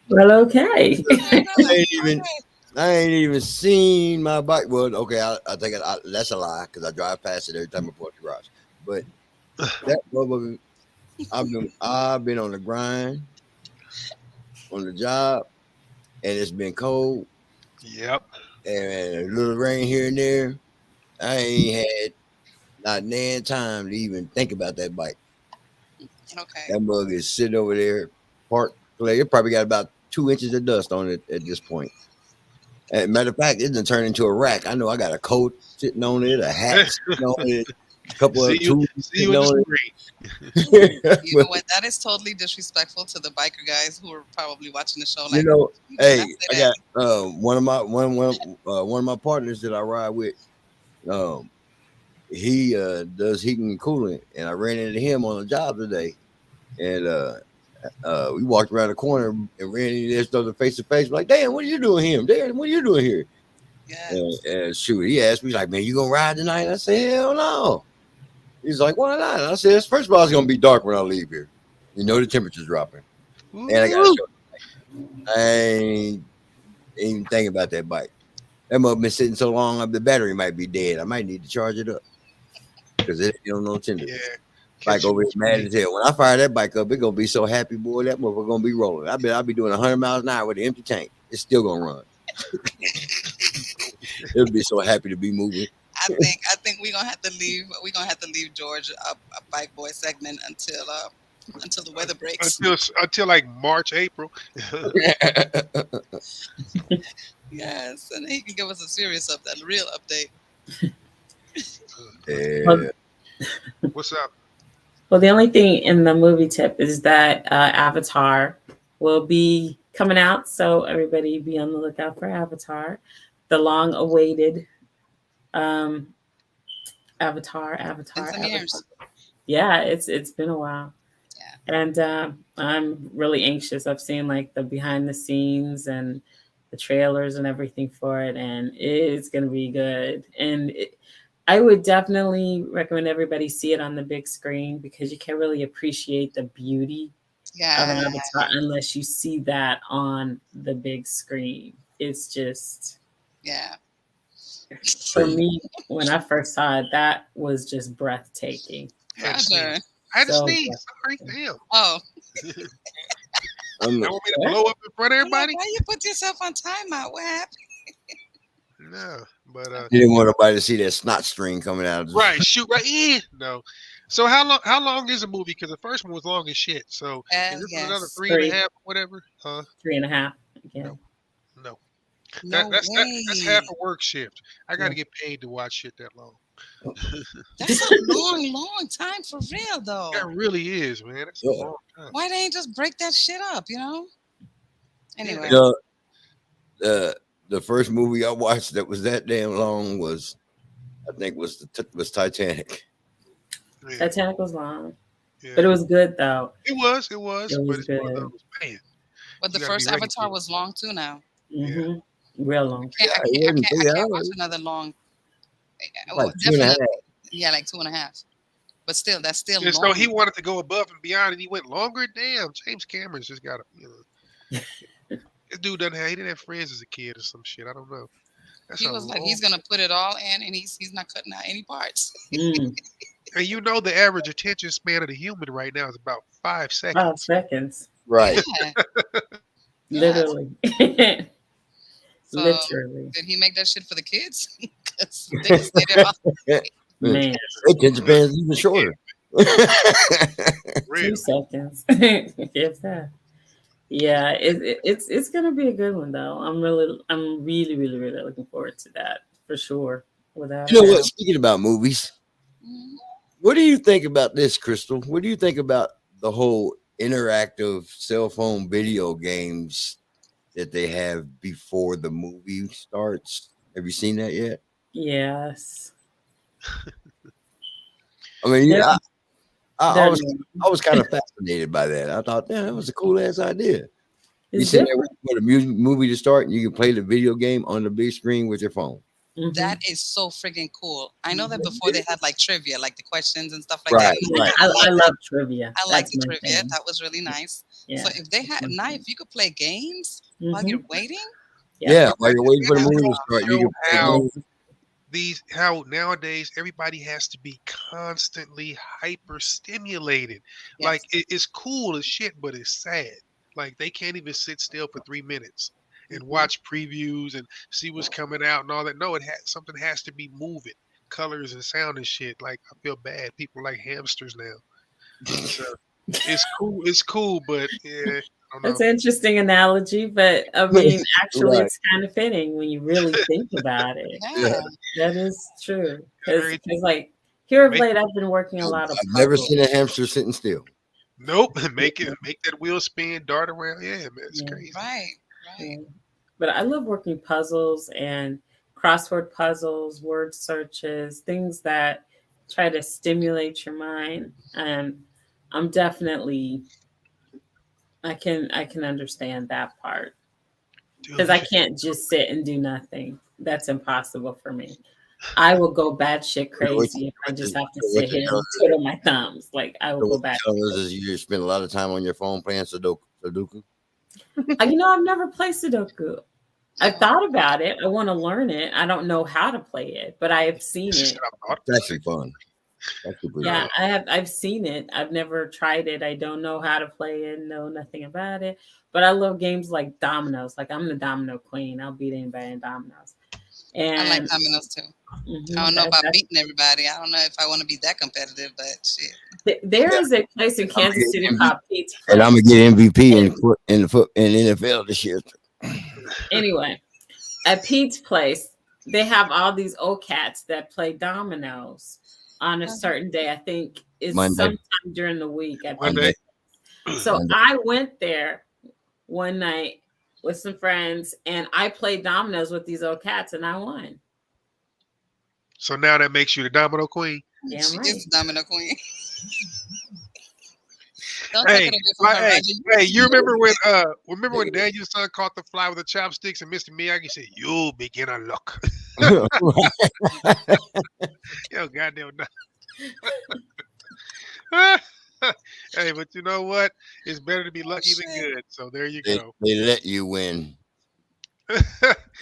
Well, okay. What's going on? I ain't even. Okay. I ain't even seen my bike. Well, okay, I think that's a lie because I drive past it every time I pull up the garage. But that motherfucker, I've been on the grind, on the job, and it's been cold Yep. and a little rain here and there. I ain't had not nan time to even think about that bike. Okay. That mug is sitting over there, parked. It probably got about 2 inches of dust on it at this point. And matter of fact, it done turned into a rack. I know I got a coat sitting on it, a hat sitting on it, a couple of tools See you sitting in the on spring. it. You know what? That is totally disrespectful to the biker guys who are probably watching the show. Like, You know, you did not hey, say I that. got one of my partners that I ride with. He does heating and cooling, and I ran into him on a job today, and we walked around the corner and ran into this other face to face. Like, damn, what are you doing here? Damn, what are you doing here? Yeah. And shoot, he asked me like, man, you gonna ride tonight? I said, hell no. He's like, why not? I said, first of all, it's gonna be dark when I leave here. You know the temperature's dropping, and I got to show. I ain't even thinking about that bike. That must been sitting so long, the battery might be dead. I might need to charge it up because it don't know tender. Yeah. Bike Catch you over in here the mad spring. as hell. When I fire that bike up, it's gonna be so happy, boy. That motherfucker gonna be rolling. I'll be doing 100 miles an hour with an empty tank. It's still gonna run. It'll be so happy to be moving. I think we're gonna have to leave George a bike boy segment until the weather breaks. Until like March, April. Yes, and then he can give us a serious update, a real update. Yeah. What's up? Well, the only thing in the movie tip is that Avatar will be coming out, so everybody be on the lookout for Avatar, the long-awaited Avatar. Been some years. Yeah, it's been a while, Yeah. and I'm really anxious. I've seen like the behind the scenes and the trailers and everything for it, and it's gonna be good. And I would definitely recommend everybody see it on the big screen because you can't really appreciate the beauty of an Yeah. Avatar unless you see that on the big screen. It's just, Yeah. for me, when I first saw it, that was just breathtaking. Had to Roger. sneeze. I had to So, sneeze. Sorry, damn. Oh, I'm You want me to blow up in front of I'm like, everybody? why you put yourself on timeout? What happened? No, but You didn't want nobody to see that snot string coming out. right, shoot right in. No. So how long is the movie? Because the first one was long as shit. So is this another Yes. 3.5, whatever? 3.5 again. No. No That's way. half a work shift. I got to Yeah. get paid to watch shit that long. That's a long time for real though. That really is, man. That's a Yeah. long time. Why they ain't just break that shit up, you know? Anyway, You know, the first movie I watched that was that damn long was, I think, was Titanic. Yeah. Titanic was long, Yeah. but it was good though. It was, It but was it's one of good. those, man. but the You gotta first be ready Avatar for it. was long too now. Hmm. Real long. Yeah, it wasn't I 3 can't watch hours. another long. Like 2.5. Yeah, like 2.5. But still, that's still And long. so he wanted to go above and beyond, and he went longer. Damn, James Cameron's just got a. This dude he didn't have friends as a kid or some shit. I don't know. That's He a was like, long. he's gonna put it all in, and he's not cutting out any parts. Mm, And you know the average attention span of the human right now is about 5 5 seconds. seconds, Right. Yeah. Yeah. literally. So Literally, did he make that shit for the kids? 'Cause they can stay there all- man. Attention span is even shorter. Real. 2 seconds, if that. Yeah, it's gonna be a good one though. I'm really looking forward to that for sure. Without You know a what? doubt. Speaking about movies, Mhm. what do you think about this, Crystal? What do you think about the whole interactive cell phone video games that they have before the movie starts? Have you seen that yet? Yes. I mean, They're- yeah, I they're- I was kind of fascinated by that. I thought, damn, that was a cool ass idea. You it's sit there different. waiting for the movie to start, and you can play the video game on the big screen with your phone. Mhm. That is so freaking cool. I know that Mhm. before they had like trivia, like the questions and stuff like Right, that. right. I love trivia. I like That's the my trivia. thing. That was really nice. Yeah. So if they had that's my now, thing. if you could play games while Mhm. you're waiting, Yeah, while you're waiting for the movie to start, you can play How games. how nowadays everybody has to be constantly hyper stimulated. yes. Like it's cool as shit, but it's sad. Like they can't even sit still for 3 minutes and Mhm. watch previews and see what's coming out and all that. No, something has to be moving, colors and sound and shit. Like I feel bad. People like hamsters now. So it's cool. It's cool, but yeah, I don't know. That's an interesting analogy, but I mean, actually, Right. it's kind of fitting when you really think about it. yeah. That is true. Very Because like here of Make- late, I've been working a lot of I've never puzzles. seen a hamster sitting still. Nope. Make that wheel spin, dart around. Yeah, man, it's Yeah. crazy. Right. Yeah. But I love working puzzles and crossword puzzles, word searches, things that try to stimulate your mind. And I'm definitely I can understand that part because Dude, I can't just sit and do nothing. That's impossible for me. I will go batshit crazy if I just have to sit here and twiddle my thumbs. Like I will go What back. you're telling us is you spend a lot of time on your phone playing Sudoku. You know, I've never played Sudoku. I've thought about it. I want to learn it. I don't know how to play it, but I have seen it's just it. that I thought It's actually fun. That's super Yeah, fun. I've seen it. I've never tried it. I don't know how to play it, know nothing about it. But I love games like dominoes. Like I'm the domino queen. I'll beat anybody in dominoes. I like And dominoes too. mhm, I don't know about that's- beating everybody. I don't know if I want to be that competitive, but shit. there is a place in Kansas City called Pete's And I'm Place. gonna get MVP in NFL this year. Anyway, at Pete's Place, they have all these old cats that play dominoes on a certain day. I think it's Monday. sometime during the week. At Monday. Pete's. So I went there one night with some friends and I played dominoes with these old cats and I won. So now that makes you the domino queen. Damn She right. is the domino queen. Don't Hey, take it away from her, hey, Roger. hey, you remember when Daniel's son caught the fly with the chopsticks and Mr. Miyagi said, "You begin a luck." Yo, goddamn. Hey, but you know what? It's better to be lucky than shit. good. So there you they, go. they let you win. They're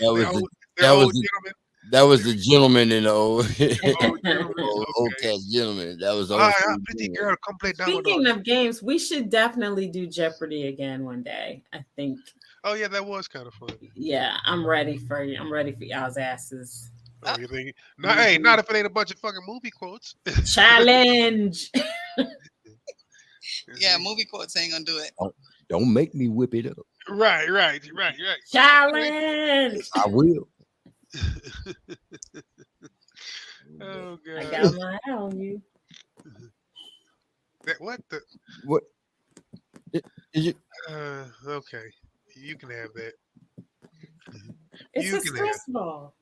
was old, the- they're that was old the- gentlemen. That was the gentleman in the old, Old gentlemen. old Okay. cat gentleman. That was All old. right, school pretty gentleman. girl, come play domino. Speaking of games, we should definitely do Jeopardy again one day. I think. Oh yeah, that was kind of fun. Yeah, I'm ready for you. I'm ready for y'all's asses. Oh, you think? No, hey, not if it ain't a bunch of fucking movie quotes. Challenge. Yeah, movie quotes ain't gonna do it. Don't make me whip it up. Right. Challenge. I will. Oh I god. got my eye on you. What the? What is it? Okay, you can have that. It's You a can have. stress ball.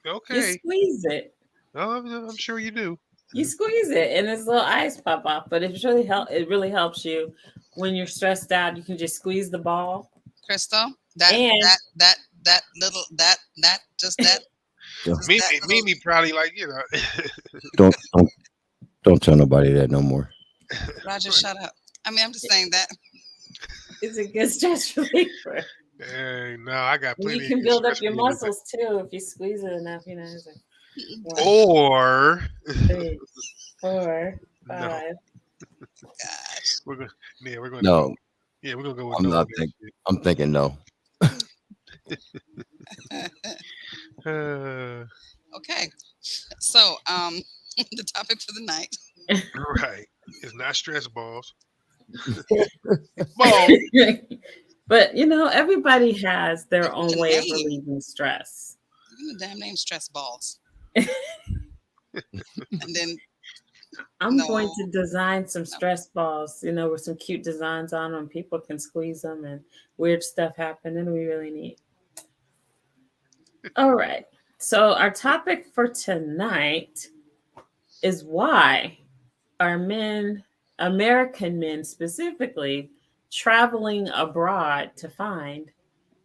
You Okay. squeeze it. Oh, I'm sure you do. You squeeze it, and its little eyes pop off. But it's really It really helps you when you're stressed out. You can just squeeze the ball, Crystal, that and that that that little that just that Don't just Mimi, that little Mimi probably like don't don't, don't tell nobody that no more. Roger, shut up. I mean, I'm just saying that. it's a good stress reliever. Hey, no, I got And you plenty of can good build up stress your relievers. muscles too if you squeeze it enough. It's like one, Or 3, 4, no, 5. Gosh. we're gonna yeah, we're gonna go. No, Yeah, we're gonna go with I'm no on not that thinking. I'm thinking no. shit. Okay. So, the topic for the night. Right. It's not stress balls. Ball. But everybody has their Even own the way of name, relieving stress. even the damn name, stress balls. And then I'm going no, to design some no. stress balls, with some cute designs on them. People can squeeze them and weird stuff happen, and we really need. All right. So our topic for tonight is why are American men specifically, traveling abroad to find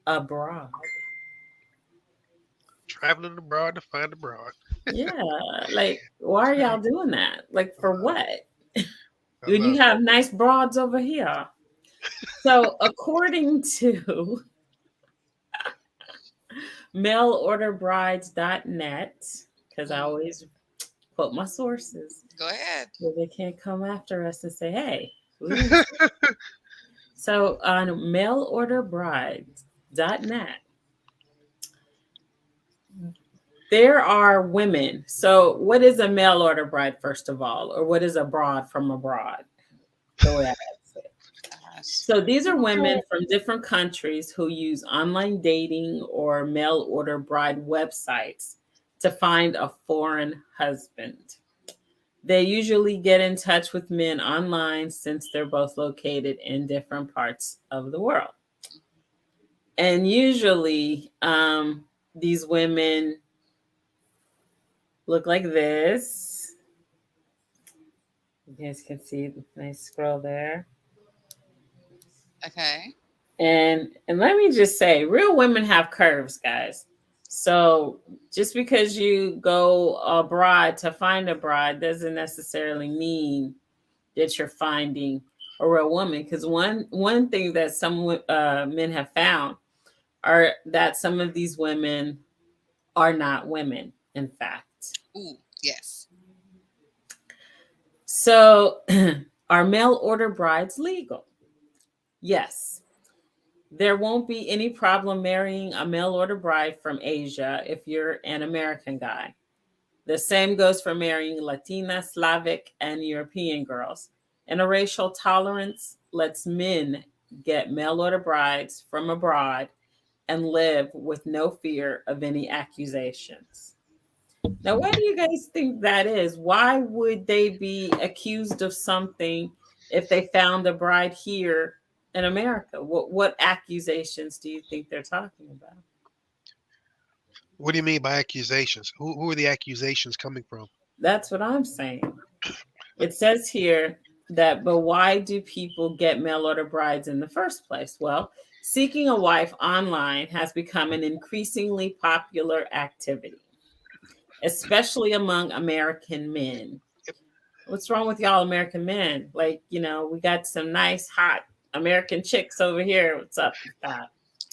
a broad? Traveling abroad to find abroad. Yeah, like why are y'all doing that? Like for what? I When you love have nice broads over here. So according to mailorderbrides.net, because I always quote my sources, Go ahead. so they can't come after us and say, hey, we didn't. So on mailorderbrides.net, there are women. So what is a mail order bride, first of all? Or what is a broad from abroad? The way I say it. Gosh. So these are women from different countries who use online dating or mail order bride websites to find a foreign husband. They usually get in touch with men online since they're both located in different parts of the world. And usually, these women look like this. You guys can see the nice scroll there. Okay. And let me just say, real women have curves, guys. So just because you go abroad to find a bride doesn't necessarily mean that you're finding a real woman. Because one thing that some men have found are that some of these women are not women, in fact. Ooh, yes. So are mail order brides legal? Yes. There won't be any problem marrying a mail order bride from Asia if you're an American guy. The same goes for marrying Latina, Slavic, and European girls. Interracial tolerance lets men get mail order brides from abroad and live with no fear of any accusations. Now, why do you guys think that is? Why would they be accused of something if they found a bride here in America? What accusations do you think they're talking about? What do you mean by accusations? Who are the accusations coming from? That's what I'm saying. It says here but why do people get mail order brides in the first place? Well, seeking a wife online has become an increasingly popular activity, especially among American men. What's wrong with y'all American men? Like, we got some nice, hot American chicks over here. What's up with that?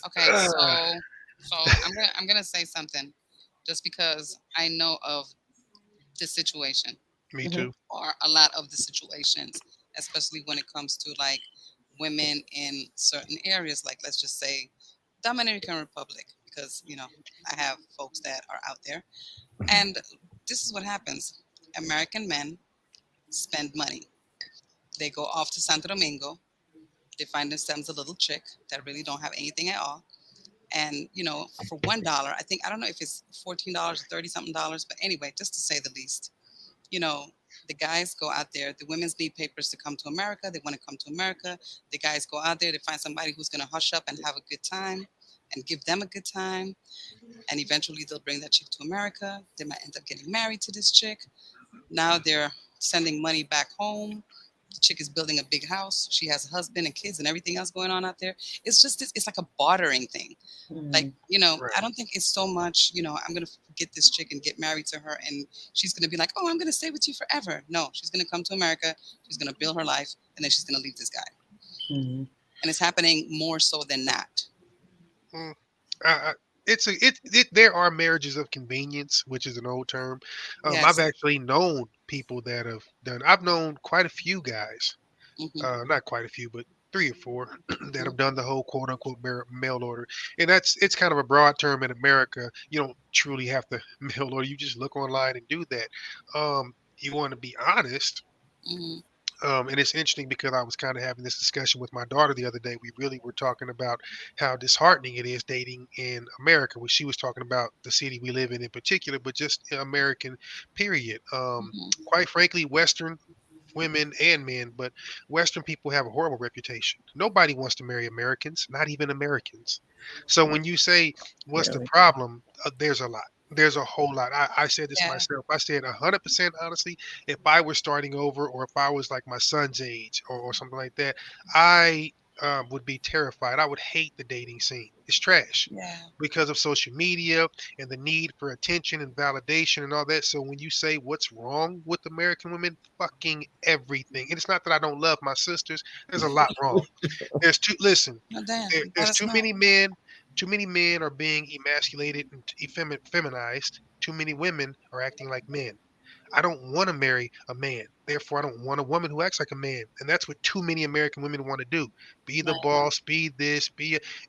Okay. So I'm gonna say something, just because I know of this situation, Me too. or a lot of the situations, especially when it comes to like women in certain areas, like let's just say Dominican Republic, because I have folks that are out there, and this is what happens: American men spend money. They go off to Santo Domingo. They find themselves a little chick that really don't have anything at all. And for $1, I think, I don't know if it's $14 or 30 something dollars, but anyway, just to say the least, you know, the guys go out there. The women's need papers to come to America. They want to come to America. The guys go out there to find somebody who's going to hush up and have a good time and give them a good time. And eventually they'll bring that chick to America. They might end up getting married to this chick. Now they're sending money back home. The chick is building a big house. She has a husband and kids and everything else going on out there. It's just, it's like a bartering thing. Like, Right. I don't think it's so much, I'm going to get this chick and get married to her and she's going to be like, oh, I'm going to stay with you forever. No, she's going to come to America. She's going to build her life and then she's going to leave this guy. Mhm. And it's happening more so than not. Mm. I, there are marriages of convenience, which is an old term. Yes. I've actually known people that have done. I've known quite a few guys, Hmm. not quite a few, but 3 or 4 that have done the whole quote unquote mail order. And it's kind of a broad term in America. You don't truly have to mail order. You just look online and do that. You want to be honest. Hmm. And it's interesting because I was kind of having this discussion with my daughter the other day. We really were talking about how disheartening it is dating in America. She was talking about the city we live in particular, but just American period. Hmm. Quite frankly, Western women and men, but Western people have a horrible reputation. Nobody wants to marry Americans, not even Americans. So when you say, what's the Really. problem? There's a lot. There's a whole lot. I said this Yeah. myself. I said 100% honestly, if I were starting over or if I was like my son's age or something like that, I would be terrified. I would hate the dating scene. It's trash Yeah. because of social media and the need for attention and validation and all that. So when you say what's wrong with American women, fucking everything. And it's not that I don't love my sisters. There's a lot wrong. There's too listen. No, damn. Let There's us too know. many men. Too many men are being emasculated and feminized. Too many women are acting like men. I don't want to marry a man. Therefore, I don't want a woman who acts like a man. And that's what too many American women want to do. Be the Right. boss, be this,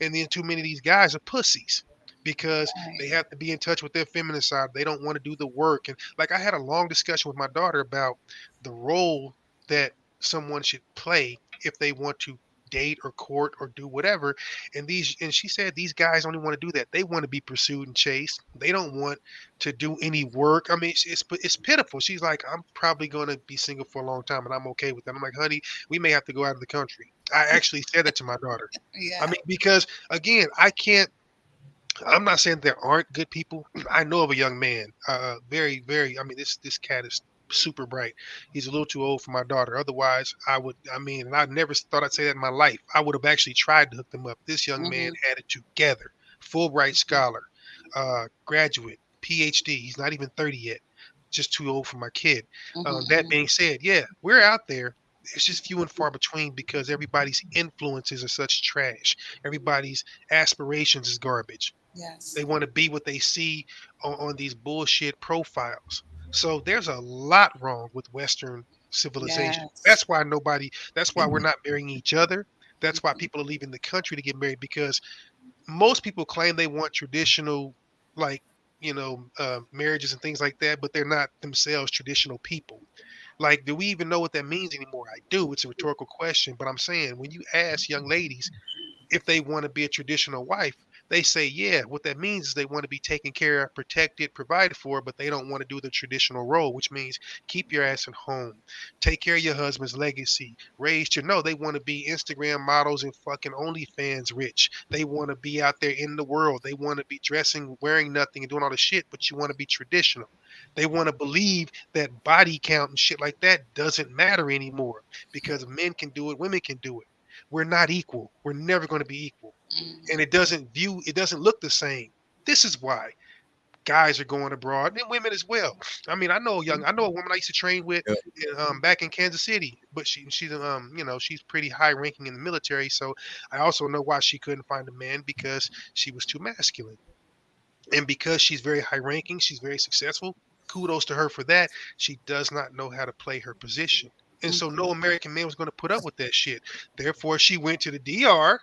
and then too many of these guys are pussies because Right. they have to be in touch with their feminine side. They don't want to do the work. And like I had a long discussion with my daughter about the role that someone should play if they want to date or court or do whatever. And she said these guys only want to do that. They want to be pursued and chased. They don't want to do any work. I mean, it's pitiful. She's like, I'm probably going to be single for a long time, and I'm okay with that. I'm like, honey, we may have to go out of the country. I actually said that to my daughter. I Yeah. mean, because again, I can't. I'm not saying there aren't good people. I know of a young man, very, very. I mean, this cat is super bright. He's a little too old for my daughter. Otherwise, I would. I mean, and I never thought I'd say that in my life. I would have actually tried to hook them up. This young man Hmm. had it together. Fulbright scholar, graduate, PhD. He's not even 30 yet. Just too old for my kid. That Hmm. being said, yeah, we're out there. It's just few and far between because everybody's influences are such trash. Everybody's aspirations is garbage. Yes. They want to be what they see on these bullshit profiles. So there's a lot wrong with Western civilization. Yes. That's why we're not marrying each other. That's why people are leaving the country to get married because most people claim they want traditional, like, marriages and things like that, but they're not themselves traditional people. Like, do we even know what that means anymore? I do. It's a rhetorical question, but I'm saying when you ask young ladies if they want to be a traditional wife, they say, yeah, what that means is they want to be taken care of, protected, provided for, but they don't want to do the traditional role, which means keep your ass at home, take care of your husband's legacy, raise your, no, they want to be Instagram models and fucking OnlyFans rich. They want to be out there in the world. They want to be dressing, wearing nothing and doing all the shit, but you want to be traditional. They want to believe that body count and shit like that doesn't matter anymore because men can do it, women can do it. We're not equal. We're never going to be equal. And Hmm. it doesn't look the same. This is why guys are going abroad and women as well. I mean, I know a woman I used to train with Yeah. back in Kansas City, but she's pretty high ranking in the military. So I also know why she couldn't find a man because she was too masculine. And because she's very high ranking, she's very successful. Kudos to her for that. She does not know how to play her position. And so no American man was going to put up with that shit. Therefore, she went to the DR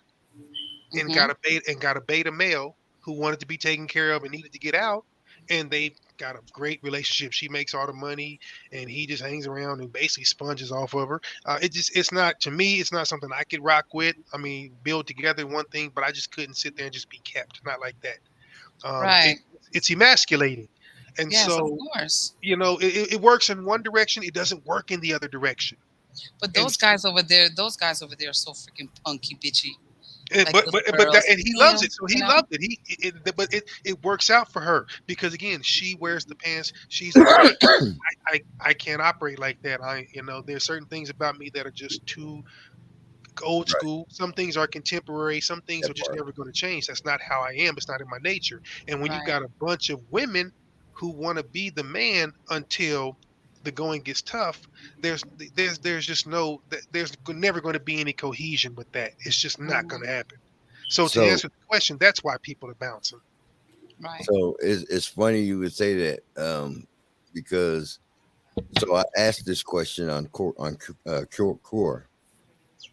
and Hmm. got a beta male who wanted to be taken care of and needed to get out, and they got a great relationship. She makes all the money, and he just hangs around and basically sponges off of her. It's not, to me, it's not something I could rock with. I mean, build together one thing, but I just couldn't sit there and just be kept, not like that. Right. It's emasculating, and Yes, of so course. it works in one direction. It doesn't work in the other direction. But And those guys over there are so freaking punky, bitchy, And, like but little but that, girls. and he Yeah, loves it, so you he know. loved it. But it works out for her because again, she wears the pants. She's a man. I can't operate like that. There's certain things about me that are just too old Right. school. Some things are contemporary. Some things are That just part. never going to change. That's not how I am. It's not in my nature. And when you Right. got a bunch of women who want to be the man until the going gets tough, there's just no there's never going to be any cohesion with that. It's just not going Mhm. to happen. So to So answer the question, that's why people are bouncing. Right. so it's funny you would say that because so I asked this question on Core,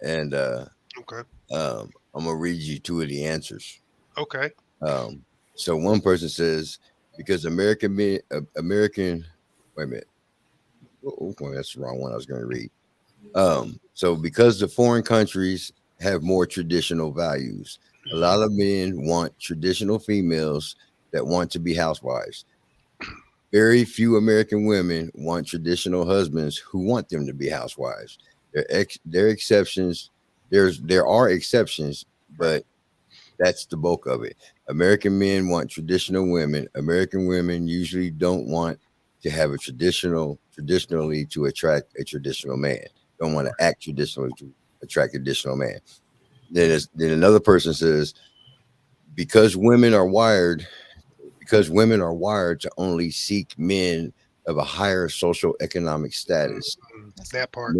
and Okay. I'm gonna read you two of the answers. Okay. Um, so one person says because American wait a minute, that's the wrong one I was going to read. So because the foreign countries have more traditional values, a Mhm. lot of men want traditional females that want to be housewives. Very few American women want traditional husbands who want them to be housewives. There are exceptions. There are exceptions, Right. but that's the bulk of it. American men want traditional women. American women usually don't want to have traditionally to attract a traditional man. Don't want to act traditionally to attract a traditional man. Then another person says because women are wired to only seek men of a higher social economic status. That's That part.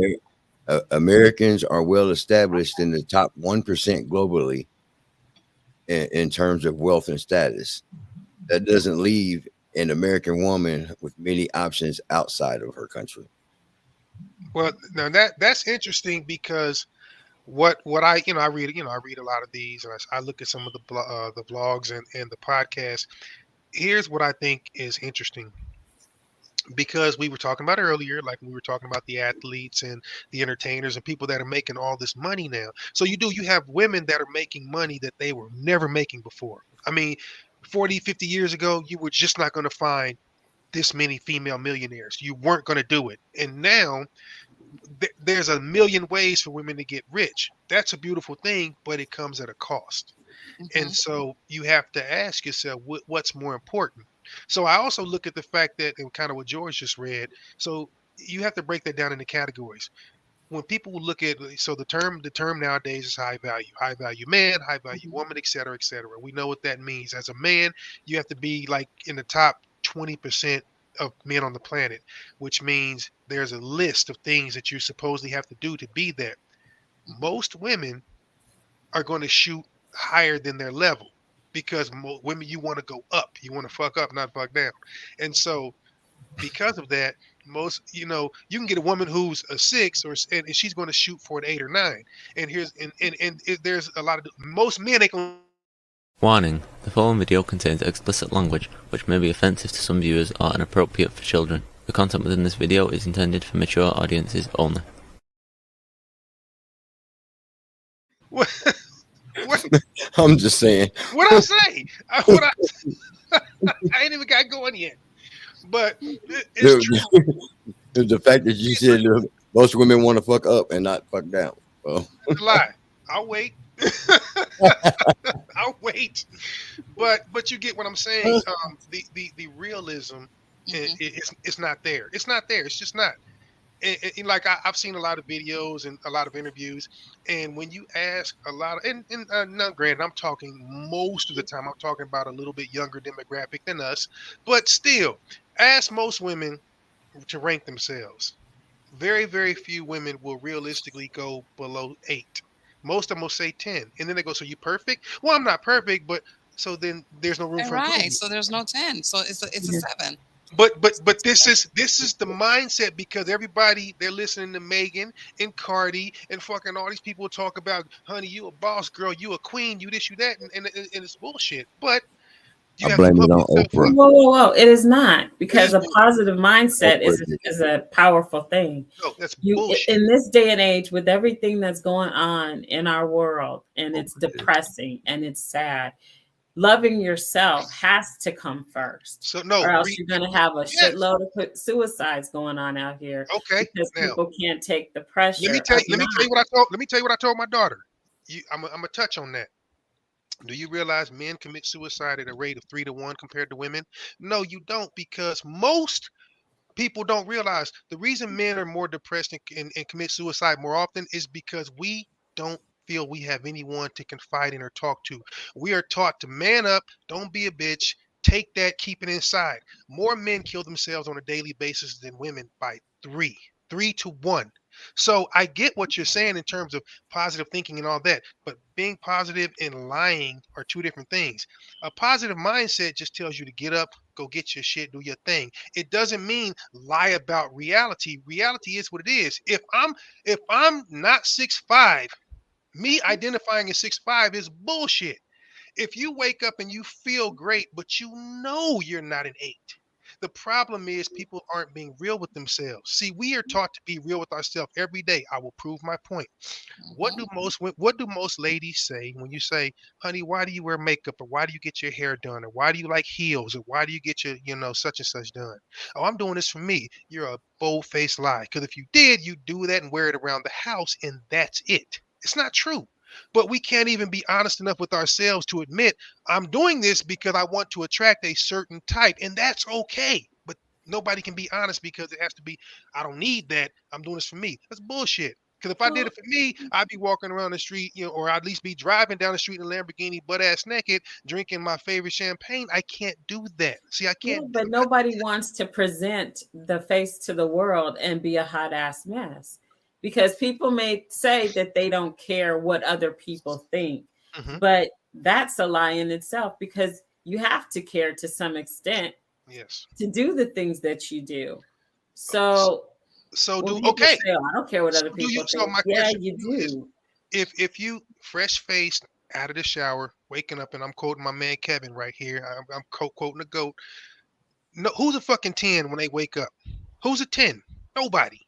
Americans are well established in the top 1% globally in terms of wealth and status. That doesn't leave an American woman with many options outside of her country. Well, now that's interesting because what I read, I read a lot of these, and I look at some of the blogs and the podcasts. Here's what I think is interesting, because we were talking about earlier, like we were talking about the athletes and the entertainers and people that are making all this money now. So you have women that are making money that they were never making before. I mean, 40, 50 years ago, you were just not going to find this many female millionaires. You weren't going to do it. And now there's a million ways for women to get rich. That's a beautiful thing, but it comes at a cost. And Mhm. so you have to ask yourself what's more important. So I also look at the fact that, and kind of what George just read. So you have to break that down into categories. When people look at, so the term nowadays is high value man, high value Mhm. woman, et cetera, et cetera. We know what that means. As a man, you have to be like in the top 20% of men on the planet, which means there's a list of things that you supposedly have to do to be there. Mhm. Most women are going to shoot higher than their level because women, you want to go up, you want to fuck up, not fuck down. And so because of that, most, you can get a woman who's a 6 and she's going to shoot for an 8 or 9. And there's a lot of most men ain't going. Warning: the following video contains explicit language which may be offensive to some viewers or inappropriate for children. The content within this video is intended for mature audiences only. what, what I'm just saying. what I say? What I ain't even got going yet. But it's true. The fact that you It's a, said most women want to fuck up and not fuck down. Well, it's a lie. I'll wait. I'll wait. But you get what I'm saying. The realism, Mhm. it's not there. It's not there. It's just not. And like I've seen a lot of videos and a lot of interviews, and when you ask a lot of, now granted, I'm talking most of the time, I'm talking about a little bit younger demographic than us, but still, ask most women to rank themselves. Very, very few women will realistically go below 8. Most of them will say 10, and then they go, "So you perfect?" Well, I'm not perfect, but so then there's no room All for right. improvement. So there's no 10. So it's a 7. But this is the mindset, because everybody, they're listening to Megan and Cardi and fucking all these people talk about, honey, you a boss girl, you a queen, you this, you that, and it's bullshit. But You I have to blame it pump on yourself Oprah. up. Whoa. It is not, because is, a bro. positive mindset Oprah did. is a powerful thing. No, that's You bullshit. in this day and age, with everything that's going on in our world, and it's Oprah did. depressing and it's sad, loving yourself has to come first, So no, or else you're going to have a yes. shitload of suicides going on out here, Okay. because Now people can't take the pressure of let me tell not. you what I told. Let me tell you what I told my daughter. I'm gonna touch on that. Do you realize men commit suicide at a rate of 3 to 1 compared to women? No, you don't, because most people don't realize the reason men are more depressed and commit suicide more often is because we don't feel we have anyone to confide in or talk to. We are taught to man up, don't be a bitch, take that, keep it inside. More men kill themselves on a daily basis than women by 3 to 1. So I get what you're saying in terms of positive thinking and all that, but being positive and lying are two different things. A positive mindset just tells you to get up, go get your shit, do your thing. It doesn't mean lie about reality. Reality is what it is. If I'm not 6'5", me identifying as 6'5" is bullshit. If you wake up and you feel great, but you know you're not an 8, the problem is people aren't being real with themselves. See, we are taught to be real with ourselves every day. I will prove my point. What do most ladies say when you say, "Honey, why do you wear makeup, or why do you get your hair done, or why do you like heels, or why do you get your such and such done?" "Oh, I'm doing this for me." You're a bold-faced lie. Because if you did, you'd do that and wear it around the house, and that's it. It's not true. But we can't even be honest enough with ourselves to admit, I'm doing this because I want to attract a certain type, and that's okay. But nobody can be honest because it has to be, I don't need that. I'm doing this for me. That's bullshit. Because if I did Well, it for me, I'd be walking around the street, or I'd at least be driving down the street in a Lamborghini, butt ass naked, drinking my favorite champagne. I can't do that. See, I yeah, can't. but nobody wants to present the face to the world and be a hot ass mess, because people may say that they don't care what other people think, Mhm. but that's a lie in itself, because you have to care to some extent Yes. to do the things that you do. So So when do people okay. say, "Oh, I don't care what So other do you? people So think," my yeah, question you to you is, do. if you fresh faced out of the shower, waking up, and I'm quoting my man Kevin right here. I'm quoting the goat. No, who's a fucking 10 when they wake up? Who's a 10? Nobody.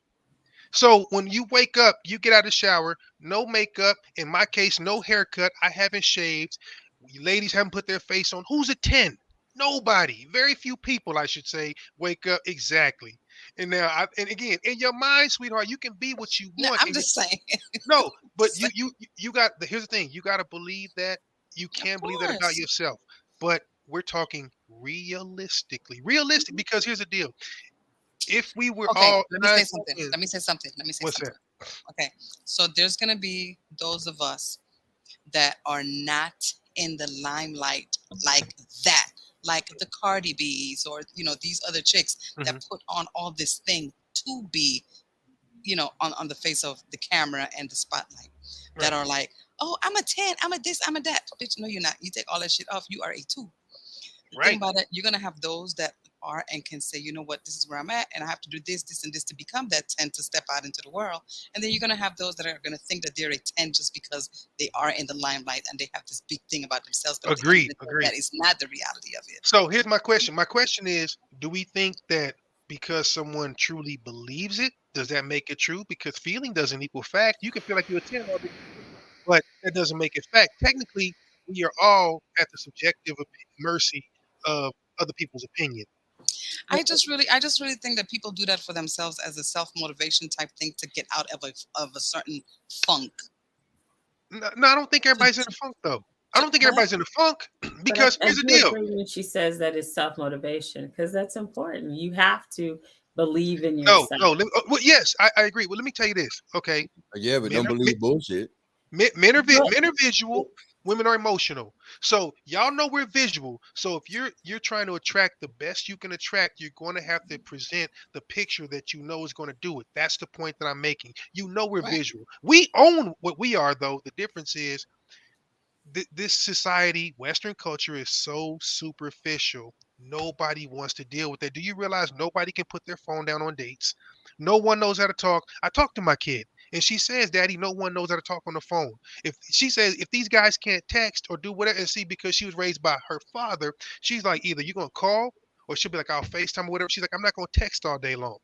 So when you wake up, you get out of the shower, no makeup. In my case, no haircut. I haven't shaved. You ladies haven't put their face on. Who's a 10? Nobody. Very few people, I should say, wake up exactly. And now, and again, in your mind, sweetheart, you can be what you No, want. I'm just saying. No, but Just saying. you got. Here's the thing. You got to believe that. You Of can believe that about course. yourself. But we're talking realistically. Realistic, because here's the deal. If we were Okay, all let me nine say something. ten, Let me say something. Let me say what's that? something. Okay, so there's gonna be those of us that are not in the limelight like that, like the Cardi B's, or these other chicks Hmm. that put on all this thing to be, on the face of the camera and the spotlight, that Right. are like, oh, I'm a 10, I'm a this, I'm a that. Bitch, no, you're not. You take all that shit off, you are a 2. The thing Right. about it, you're gonna have those that are and can say, you know what, this is where I'm at, and I have to do this, this, and this to become that 10 to step out into the world. And then you're gonna have those that are gonna think that they're a 10 just because they are in the limelight and they have this big thing about themselves. But at the end of Agreed. the day, Agreed. that is not the reality of it. So here's my question. My question is, do we think that because someone truly believes it, does that make it true? Because feeling doesn't equal fact. You can feel like you're a 10 all day, but that doesn't make it fact. Technically, we are all at the subjective mercy of other people's opinion. I just really think that people do that for themselves as a self motivation type thing to get out of a certain funk. No, no, I don't think everybody's in the funk though. I don't think What? everybody's in the funk But because I here's the do deal. agree when she says that it's self motivation, because that's important. You have to believe in No, yourself. no. Well, yes, I agree. Well, let me tell you this. Okay, Yeah, but men don't are, believe bullshit. But men are visual, women are emotional. So y'all know we're visual. So if you're trying to attract the best you can attract, you're going to have to present the picture that you know is going to do it. That's the point that I'm making. You know we're Right. visual. We own what we are, though. The difference is this society, Western culture, is so superficial. Nobody wants to deal with that. Do you realize nobody can put their phone down on dates? No one knows how to talk. I talk to my kid. And she says, Daddy, no one knows how to talk on the phone. If she says, if these guys can't text or do whatever, and see, because she was raised by her father, she's like, either you're going to call or she'll be like, I'll FaceTime or whatever. She's like, I'm not going to text all day long.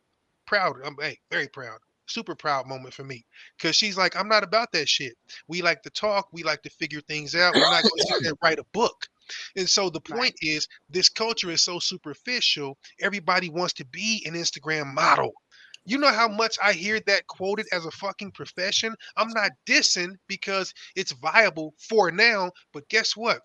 Proud. I'm very proud. Super proud moment for me. Because she's like, I'm not about that shit. We like to talk. We like to figure things out. We're not going to sit there and write a book. And so the point is, this culture is so superficial. Everybody wants to be an Instagram model. You know how much I hear that quoted as a fucking profession? I'm not dissing because it's viable for now, but guess what?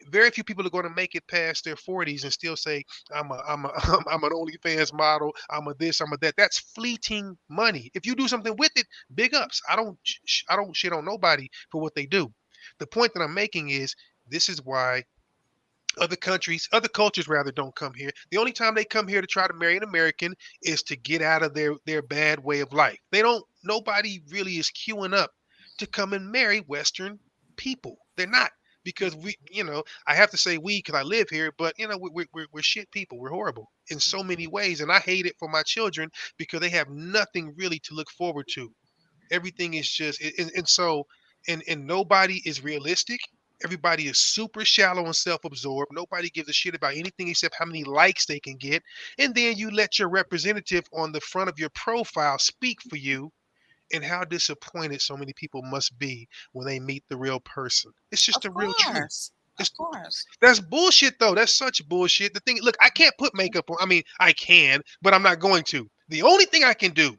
Very few people are going to make it past their 40s and still say, I'm I'm an OnlyFans model. I'm a this. I'm a that. That's fleeting money. If you do something with it, big ups. I don't shit on nobody for what they do. The point that I'm making is this is why other cultures rather, don't come here. The only time they come here to try to marry an American is to get out of their bad way of life. They don't. Nobody really is queuing up to come and marry Western people. They're not, because I have to say we because I live here, but we're shit people. We're horrible in so many ways, and I hate it for my children because they have nothing really to look forward to. Everything is just and so and nobody is realistic. Everybody is super shallow and self-absorbed. Nobody gives a shit about anything except how many likes they can get. And then you let your representative on the front of your profile speak for you, and how disappointed so many people must be when they meet the real person. It's just the real truth. Of course. That's bullshit, though. That's such bullshit. The thing, look, I can't put makeup on. I mean, I can, but I'm not going to. The only thing I can do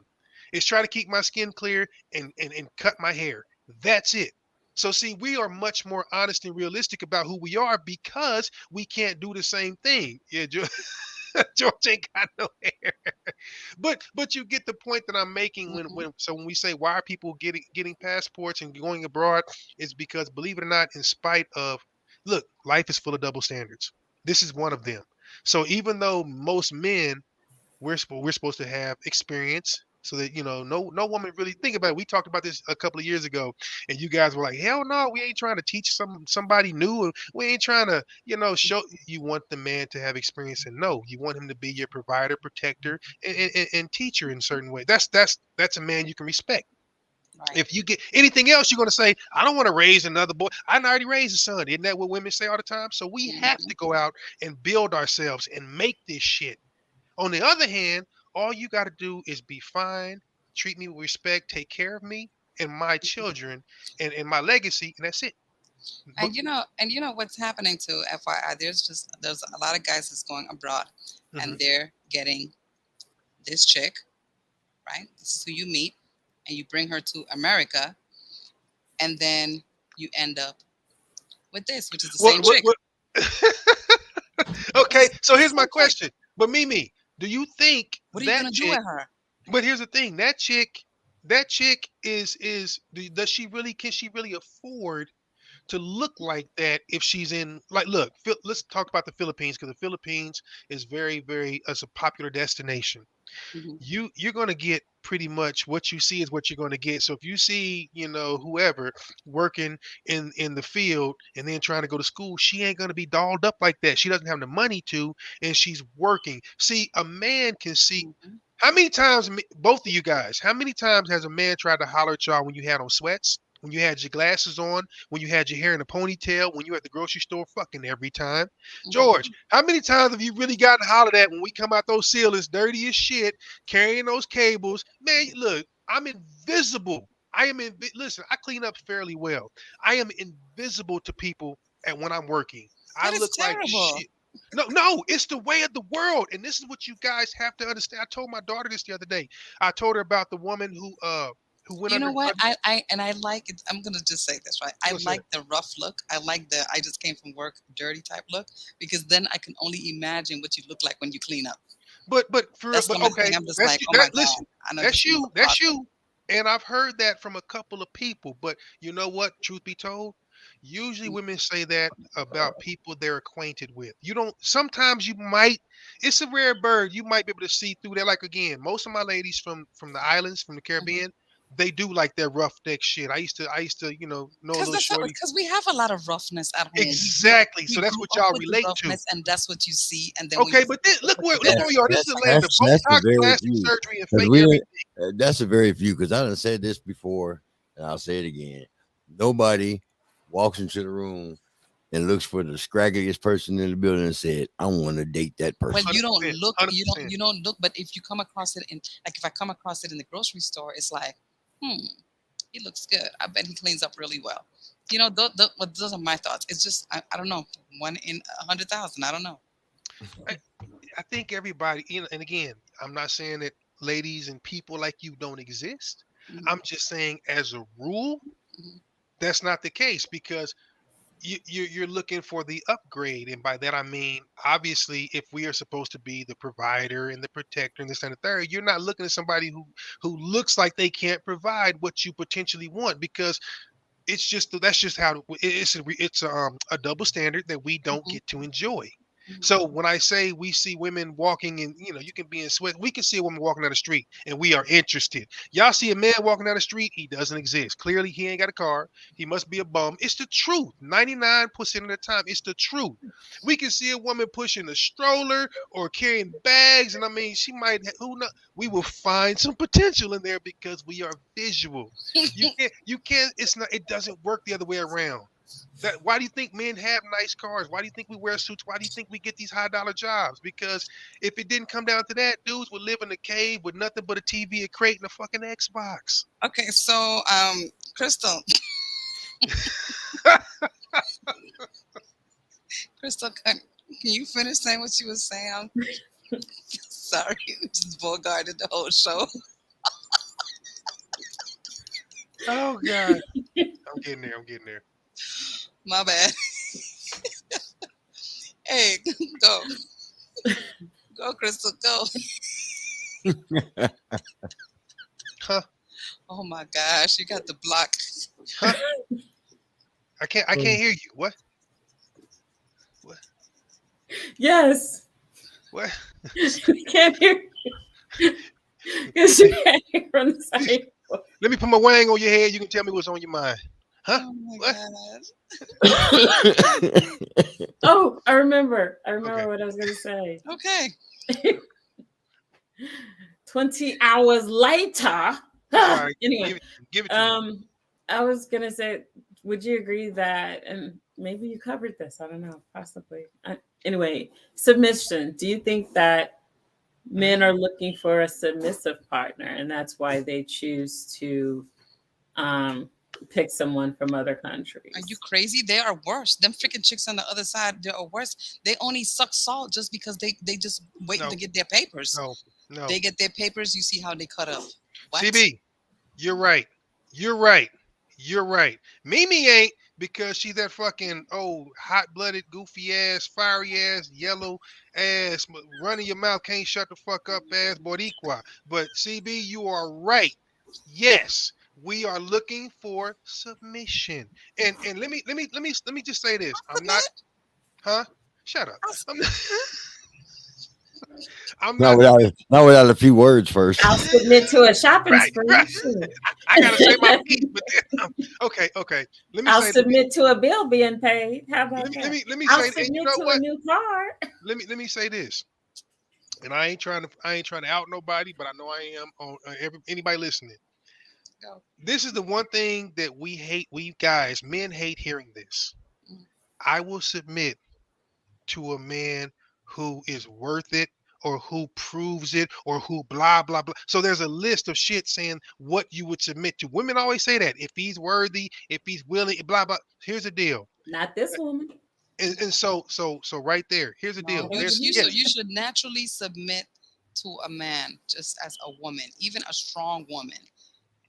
is try to keep my skin clear and cut my hair. That's it. So see, we are much more honest and realistic about who we are because we can't do the same thing. Yeah, George ain't got no hair. But you get the point that I'm making when we say why are people getting passports and going abroad, is because, believe it or not, in spite of, look, life is full of double standards. This is one of them. So even though most men, we're supposed to have experience, so that no woman really, think about it. We talked about this a couple of years ago, and you guys were like, hell no, we ain't trying to teach somebody new, and we ain't trying to show. You want the man to have experience, and no, you want him to be your provider, protector, and teacher in certain way. That's a man you can respect. Right. If you get anything else, you're going to say, I don't want to raise another boy. I already raised a son. Isn't that what women say all the time? So we have to go out and build ourselves and make this shit. On the other hand, all you got to do is be fine, treat me with respect, take care of me and my children and my legacy, and that's it. And what's happening too, FYI, there's a lot of guys that's going abroad and they're getting this chick, right? This is who you meet, and you bring her to America, and then you end up with this, which is the same chick. Okay, so here's my question. But Mimi, do you think what are you gonna do with her? But here's the thing: that chick is does she really, can she really afford to look like that if she's in, like, look, let's talk about the Philippines, because the Philippines is very, very, as a popular destination. You're going to get pretty much what you see is what you're going to get. So if you see, whoever working in the field and then trying to go to school, she ain't going to be dolled up like that. She doesn't have the money to, and she's working. See, a man can see. How many times, both of you guys, how many times has a man tried to holler at y'all when you had on sweats, when you had your glasses on, when you had your hair in a ponytail, when you were at the grocery store? Fucking every time. George, how many times have you really gotten hollered at when we come out those ceilings dirty as shit, carrying those cables? Man, look, I'm invisible. Listen, I clean up fairly well. I am invisible to people when I'm working. I look like shit. No, it's the way of the world, and this is what you guys have to understand. I told my daughter this the other day. I told her about the woman who went. You know what? I like it. I'm gonna just say this, right? I like the rough look. I like the I just came from work dirty type look, because then I can only imagine what you look like when you clean up. But okay, I'm just like, oh my listen, God, that's you. And I've heard that from a couple of people. But you know what? Truth be told, usually women say that about people they're acquainted with. You don't. Sometimes you might. It's a rare bird. You might be able to see through that. Like, again, most of my ladies from the islands, from the Caribbean, they do like that roughneck shit. I used to, know a little shorty. Because we have a lot of roughness at home. Exactly. We So that's grew what up y'all with the relate to. roughness, and that's what you see. And then Okay, but then, look where we are. This is the land of That's a Botox, very plastic few. surgery, and 'Cause fake we, everything. that's a very few. Because I done said this before, and I'll say it again. Nobody walks into the room and looks for the scraggiest person in the building and said, "I want to date that Well, person." you don't 100%, look, 100%. you don't look. But if you come across it in, like, if I come across it in the grocery store, it's like, he looks good. I bet he cleans up really well. Those are my thoughts. It's just, I don't know, 1 in 100,000. I don't know. I think everybody, and again, I'm not saying that ladies and people like you don't exist. Mhm, I'm just saying, as a rule, mhm. that's not the case because you're looking for the upgrade, and by that I mean, obviously, if we are supposed to be the provider and the protector and this and the third, you're not looking at somebody who looks like they can't provide what you potentially want because that's just how it's a double standard that we don't Mhm, get to enjoy. mhm. So when I say we see women walking in, you can be in sweat. We can see a woman walking down the street and we are interested. Y'all see a man walking down the street, he doesn't exist. Clearly, he ain't got a car. He must be a bum. It's the truth. 99% of the time, it's the truth. We can see a woman pushing a stroller or carrying bags, and I mean, she might. Who knows? We will find some potential in there because we are visual. You can't. It's not. It doesn't work the other way around. Why do you think men have nice cars? Why do you think we wear suits? Why do you think we get these high dollar jobs? Because if it didn't come down to that, dudes would live in a cave with nothing but a TV, a crate, and a fucking Xbox. Okay, so Crystal, Crystal, can you finish saying what you were saying? I'm sorry, we just bogarted the whole show. Oh God, I'm getting there. I'm getting there. My bad. Hey, go, go, Crystal, go. Huh? Oh my gosh, you got the block. Huh? I can't hear you. What? What? Yes. What? We can't hear you. Because you can't hear from the side. Let me put my wang on your head. You can tell me what's on your mind. Huh? Oh my What? gosh. Oh, I remember. Okay. What I was going to say. Okay. 20 hours later. Sorry. Anyway, give it to me. I was going to say, would you agree that, and maybe you covered this, I don't know, possibly. Anyway, submission. Do you think that men are looking for a submissive partner and that's why they choose to pick someone from other countries? Are you crazy? They are worse. Them freaking chicks on the other side, they are worse. They only suck salt just because they just waiting to get their papers. No. They get their papers. You see how they cut up. What? CB, you're right. You're right. Mimi ain't because she's that fucking hot-blooded, goofy ass, fiery ass, yellow ass, running your mouth, can't shut the fuck up ass Boricua. But CB, you are right. Yes, we are looking for submission. And let me just say this. I'm not. Huh? Shut up. I'm not. Not without a few words first. I'll submit to a shopping spree. Right. I gotta say my piece, but then, okay. Let me. I'll submit to a bill being paid. How about that? Let me I'll say. submit You know to what? a new car. Let me say this. And I ain't trying to out nobody, but I know I am on anybody listening. Go. This is the one thing that we hate. We guys, men hate hearing this. I will submit to a man who is worth it, or who proves it, or who blah blah blah. So there's a list of shit saying what you would submit to. Women always say that if he's worthy, if he's willing, blah blah. Here's the deal. Not this woman. And so right there. Here's the deal. You should naturally submit to a man just as a woman, even a strong woman.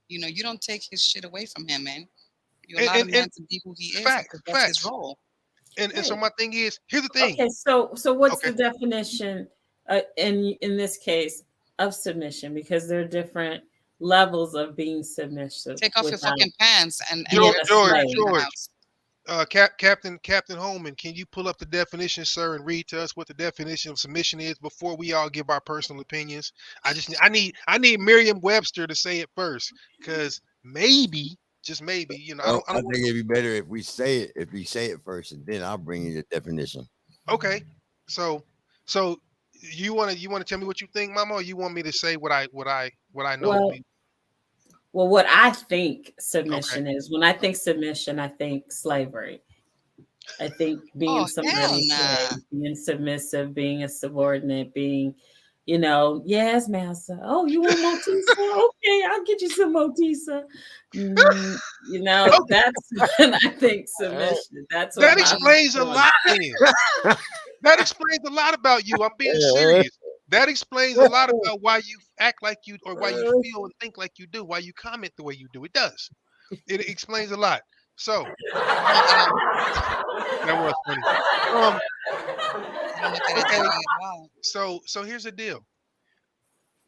You don't take his shit away from him, man. You allow the man to be who he is. That's his role. And so my thing is, here's the thing. Okay, so what's the definition in this case of submission? Because there are different levels of being submissive. Take off your fucking pants and George. Captain Holman, can you pull up the definition, sir, and read to us what the definition of submission is before we all give our personal opinions? I need Merriam-Webster to say it first, because maybe, just maybe, I Well, I don't. think it'd be better if we say it. If we say it first, and then I'll bring you the definition. Okay, so you want to tell me what you think, Mama, or you want me to say what I know? Well, what I think Okay. submission is, when I think submission, I think slavery. I think being somebody's slave, being submissive, being a subordinate, being, yes, master. Oh, you want Motisa? Okay, I'll get you some Motisa. That's when I think submission. That's what that explains a lot. That explains a lot about you. I'm being serious. That explains a lot about why you act like you, or why you feel and think like you do, why you comment the way you do. It does. It explains a lot. So that was funny. Okay. So here's the deal.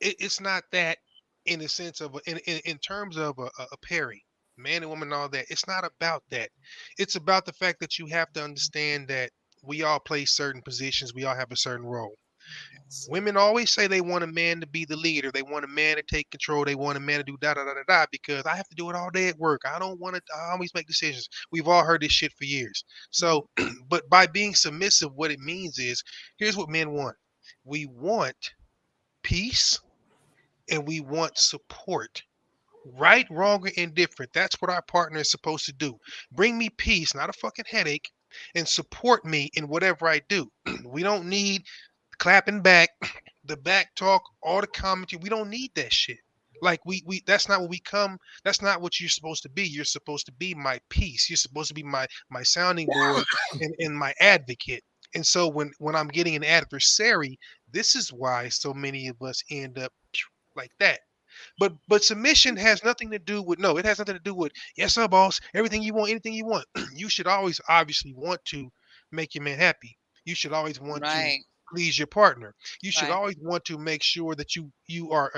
It's not that in the sense of in terms of a pairing, man and woman, and all that. It's not about that. It's about the fact that you have to understand that we all play certain positions. We all have a certain role. Women always say they want a man to be the leader. They want a man to take control. They want a man to do da da da da da, because I have to do it all day at work. I don't want to. I always make decisions. We've all heard this shit for years. So, but by being submissive, what it means is, here's what men want. We want peace and we want support. Right, wrong, or indifferent. That's what our partner is supposed to do. Bring me peace, not a fucking headache, and support me in whatever I do. We don't need clapping back, the back talk, all the commentary. We don't need that shit. Like we that's not what we come. That's not what you're supposed to be. You're supposed to be my peace. You're supposed to be my sounding board and my advocate. And so when I'm getting an adversary, this is why so many of us end up like that. But submission has nothing to do with, no, it has nothing to do with, yes sir, boss, everything you want, anything you want. You should always obviously want to make your man happy. You should always want to please your partner. You should always want to make sure that you are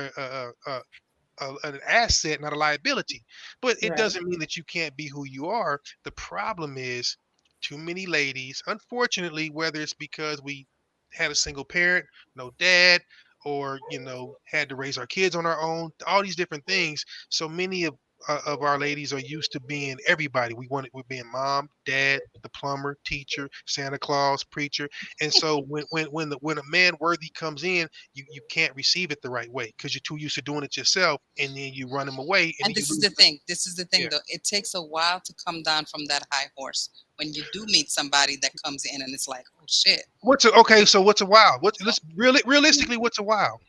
an asset, not a liability. But it doesn't mean that you can't be who you are. The problem is too many ladies, unfortunately, whether it's because we had a single parent, no dad, or had to raise our kids on our own, all these different things. So many of our ladies are used to being everybody. We're being mom, dad, the plumber, teacher, Santa Claus, preacher. And so when a man worthy comes in, you can't receive it the right way because you're too used to doing it yourself, and then you run him away. And this is the thing. This is the thing, though. It takes a while to come down from that high horse when you do meet somebody that comes in and it's like, oh shit. So what's a while? Realistically, what's a while?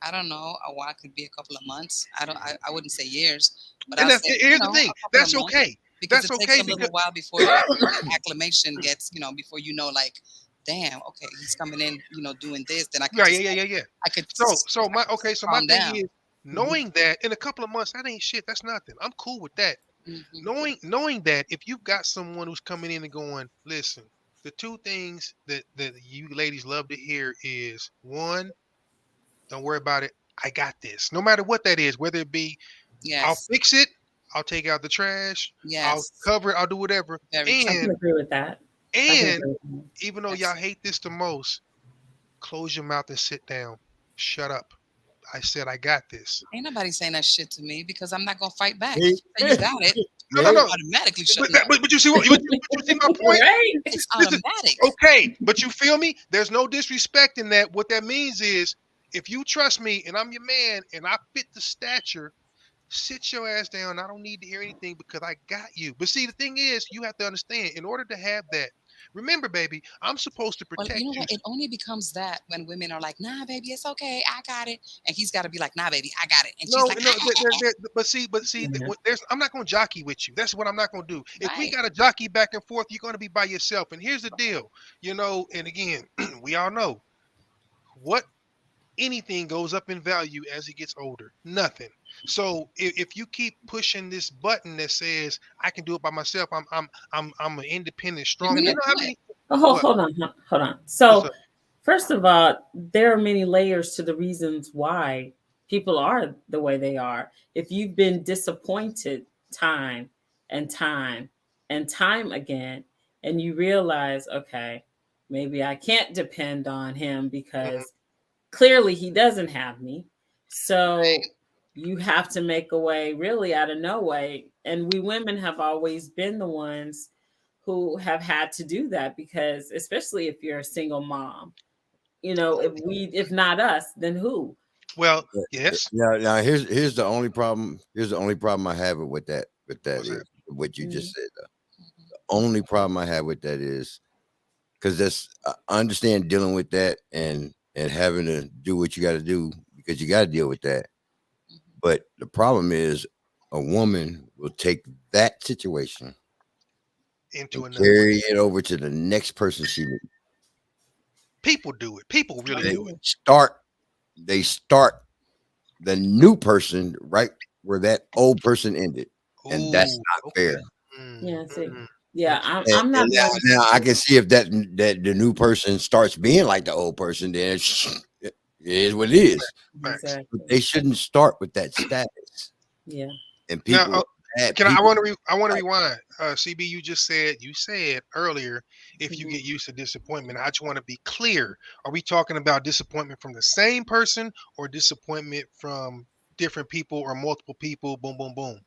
I don't know. A while could be a couple of months. I wouldn't say years. But here's the thing. That's okay. Because it takes a little while before your acclimation gets, before like, damn, okay, he's coming in, doing this. Then I could I could. So my thing is, knowing that in a couple of months, that ain't shit. That's nothing. I'm cool with that. Knowing that if you've got someone who's coming in and going, listen, the two things that you ladies love to hear is, one, don't worry about it, I got this. No matter what that is, whether it be, I'll fix it, I'll take out the trash, I'll cover it, I'll do whatever. I can agree with that. And even though y'all hate this the most, close your mouth and sit down. Shut up. I said I got this. Ain't nobody saying that shit to me because I'm not gonna fight back. You got it. No. Automatically shut up. But you see what you see my point? Right? It's automatic. Okay, but you feel me? There's no disrespect in that. What that means is, if you trust me and I'm your man and I fit the stature, sit your ass down. I don't need to hear anything because I got you. But see, the thing is, you have to understand, in order to have that, remember, baby, I'm supposed to protect you. What? It only becomes that when women are like, nah, baby, it's okay. I got it. And he's got to be like, nah, baby, I got it. And she's like, but see, I'm not going to jockey with you. That's what I'm not going to do. If we got to jockey back and forth, you're going to be by yourself. And here's the deal, and again, we all know what anything goes up in value as it gets older. Nothing. So if you keep pushing this button that says I can do it by myself, I'm an independent, strong. Hold on. So first of all, there are many layers to the reasons why people are the way they are. If you've been disappointed time and time and time again, and you realize, okay, maybe I can't depend on him because clearly he doesn't have me. So you have to make a way really out of no way. And we women have always been the ones who have had to do that, because especially if you're a single mom, if not us, then who? Well, yes. Now here's the only problem. Here's the only problem I have with that. With that What's is that? what you just said. Mhm. The only problem I have with that is because I understand dealing with that and having to do what you got to do because you got to deal with that. But the problem is a woman will take that situation Into and another one. carry it over to the next person she meets. People do it. People really They do it. start the new person right where that old person ended, and that's Ooh, not okay. fair. Yeah, see. Mm. Yeah, Okay. I'm not And one. now I can see if that the new person starts being like the old person, then it is what it is. Facts. But Exactly. they shouldn't start with that status. Yeah. And Now, people, bad can I people, want to rewind. CB, you said earlier, if you Mhm. get used to disappointment. I just want to be clear. Are we talking about disappointment from the same person or disappointment from different people or multiple people? Boom, boom, boom.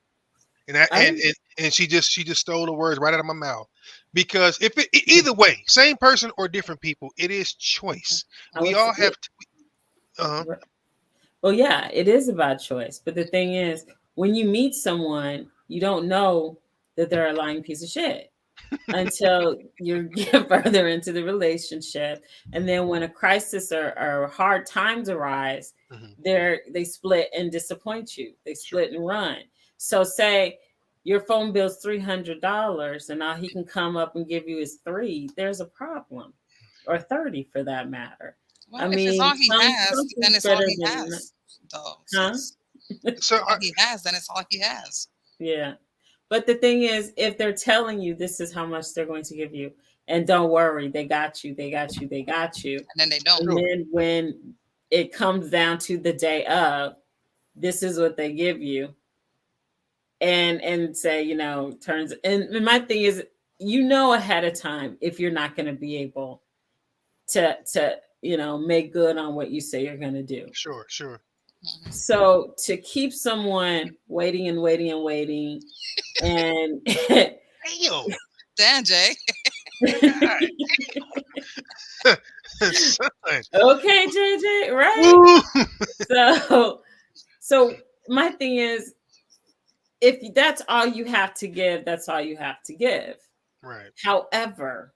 And that, I don't and she just stole the words right out of my mouth. Because if either way, same person or different people, it is choice. I We would all say have to. well, yeah, it is about choice. But the thing is, when you meet someone, you don't know that they're a lying piece of shit until you get further into the relationship. And then when a crisis or hard times arise, Mhm. they split and disappoint you. They Sure. split and run. So say your phone bill's $300 and now he can come up and give you his three, there's a problem. Or 30 for that matter. Well, I if it's all mean, he has, then something's it's all better he than, has, though. huh? Sis. So All he has, then it's all he has. Yeah. But the thing is, if they're telling you this is how much they're going to give you, and don't worry, they got you, they got you, they got you. And then they don't. And then when it comes down to the day of, this is what they give you, and say, turns and my thing is, ahead of time if you're not going to be able to make good on what you say you're going to do. sure. Mhm. So to keep someone waiting and waiting and waiting, and Damn. Dan Jay. Son. okay, JJ, right? Woo. So my thing is, if that's all you have to give, that's all you have to give. Right. However,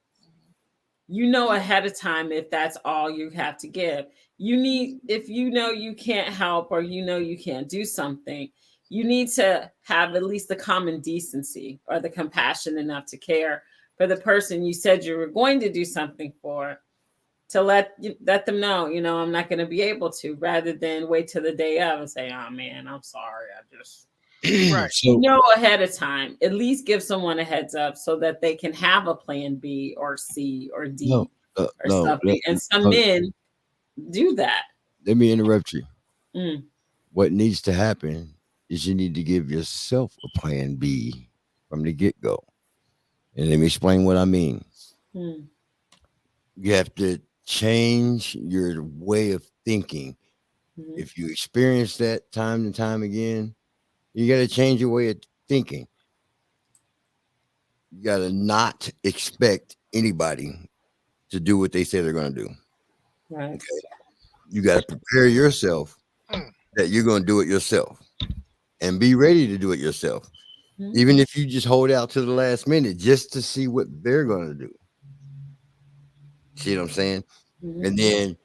ahead of time if that's all you have to give. If you can't help, or you can't do something, you need to have at least the common decency or the compassion enough to care for the person you said you were going to do something for, to let them know, I'm not going to be able to, rather than wait till the day of and say, oh man, I'm sorry, I just Right. So ahead of time. At least give someone a heads up so that they can have a plan B or C or D no, or no. something. And some men do that. Let me interrupt you. Mm, What needs to happen is you need to give yourself a plan B from the get go. And let me explain what I mean. mm, You have to change your way of thinking. mm, If you experience that time and time again, you got to change your way of thinking. You got to not expect anybody to do what they say they're going to do. right. Okay. You got to prepare yourself Mm. that you're going to do it yourself and be ready to do it yourself. Mm, Even if you just hold out to the last minute just to see what they're going to do. See what I'm saying? mm, And then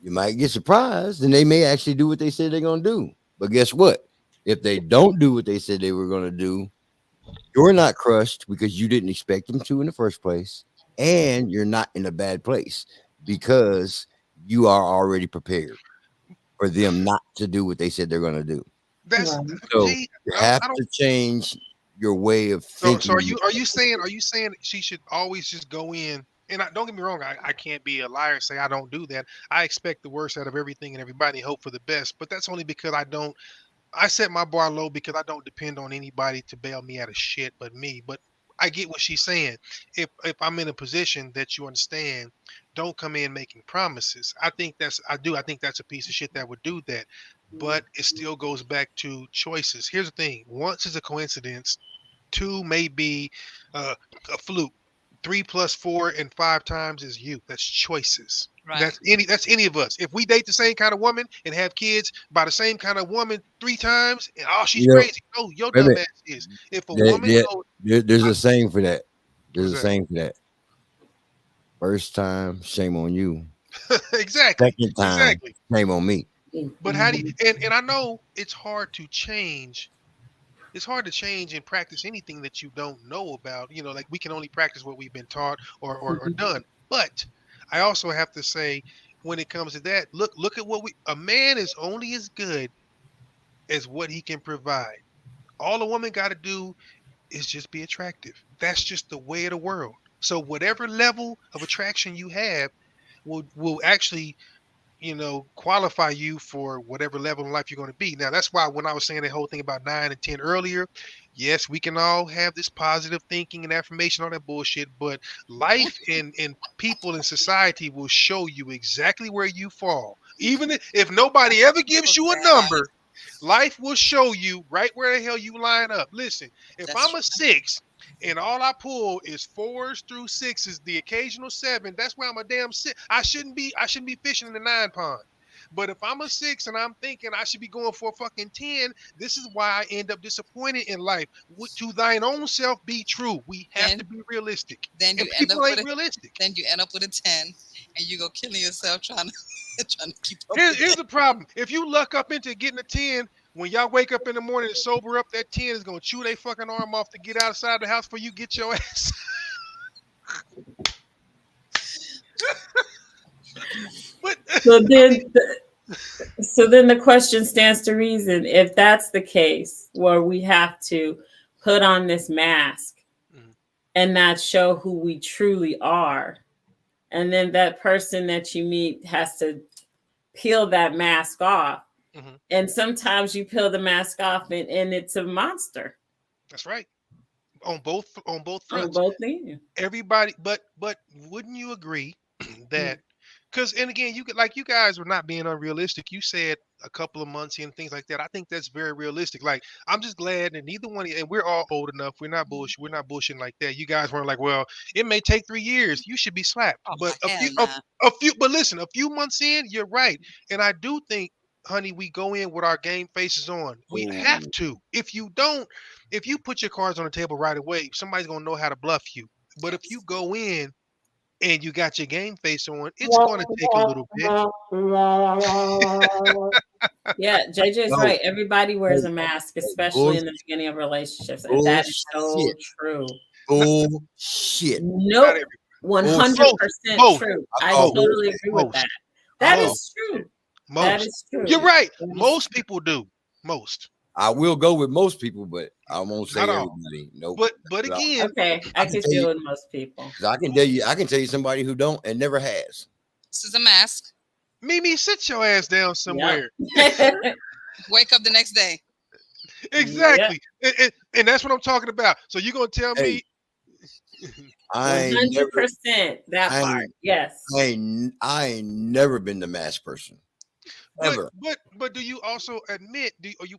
you might get surprised and they may actually do what they said they're going to do. But guess what? If they don't do what they said they were going to do, you're not crushed because you didn't expect them to in the first place. And you're not in a bad place because you are already prepared for them not to do what they said they're going to do. That's right. So see. you I have don't. to change your way of So thinking. are you saying she should always just go in? And don't get me wrong, I can't be a liar and say I don't do that. I expect the worst out of everything and everybody, hope for the best. But that's only because I set my bar low because I don't depend on anybody to bail me out of shit but me. But I get what she's saying. If I'm in a position that you understand, don't come in making promises. I think that's a piece of shit that would do that. But it still goes back to choices. Here's the thing: once is a coincidence, two may be a fluke. 3 plus 4 and 5 times is you. That's choices. Right. That's any of us. If we date the same kind of woman and have kids by the same kind of woman 3 times, and she's You know, crazy. No, your wait a dumb minute. ass is. If a There- woman there- goes, there's a saying for that. There's a What's that? saying for that. First time, shame on you. exactly, Second time, exactly. shame on me. But how do you, and I know it's hard to change. It's hard to change and practice anything that you don't know about. You know, like we can only practice what we've been taught or done. But I also have to say, when it comes to that, look at what a man is only as good as what he can provide. All a woman got to do is just be attractive. That's just the way of the world. So whatever level of attraction you have will actually, qualify you for whatever level in life you're going to be. Now, that's why when I was saying that whole thing about 9 and 10 earlier, yes, we can all have this positive thinking and affirmation, all that bullshit, but life and people in society will show you exactly where you fall. Even if nobody ever gives you a number, life will show you right where the hell you line up. Listen, if That's I'm true. a 6 and all I pull is 4s through 6s, the occasional 7, that's where I'm a damn 6. I shouldn't be fishing in the 9 pond. But if I'm a 6 and I'm thinking I should be going for a fucking 10, this is why I end up disappointed in life. To thine own self be true. We have to be realistic. Then you And end people up ain't with realistic. Then you end up with a 10, and you go killing yourself trying to keep up. Here's the problem. If you luck up into getting a 10, when y'all wake up in the morning and sober up, that 10 is gonna chew their fucking arm off to get outside the house before you get your ass. But So then the question stands to reason: if that's the case, where we have to put on this mask and not show who we truly are, and then that person that you meet has to peel that mask off, and sometimes you peel the mask off and it's a monster. That's right. On both fronts. On both ends. Everybody, but wouldn't you agree that? Because, and again, you guys were not being unrealistic. You said a couple of months in, things like that. I think that's very realistic. Like, I'm just glad that neither one, and we're all old enough. We're not bullshitting like that. You guys weren't like, well, it may take 3 years. You should be slapped. Oh, But hell but listen, a few months in, you're right. And I do think, honey, we go in with our game faces on. We have to. If you don't, if you put your cards on the table right away, somebody's gonna know how to bluff you. But if you go in and you got your game face on, it's going to take a little bit. Yeah, JJ's No. right. Everybody wears a mask, especially in the beginning of relationships. And that is so true. Bullshit. Nope. 100% true. I totally agree with that. That is true. That is true. You're right. Most people do. Most. I will go with most people, but I won't say Not all. everybody. Nope. But again, okay, I can deal with most people. I can tell you somebody who don't and never has. This is a mask. Mimi, sit your ass down somewhere. Yep. Wake up the next day. Exactly. Yep. And that's what I'm talking about. So you're gonna tell me 100% that part. Yes. I ain't never been the mask person. Ever. But do you also admit?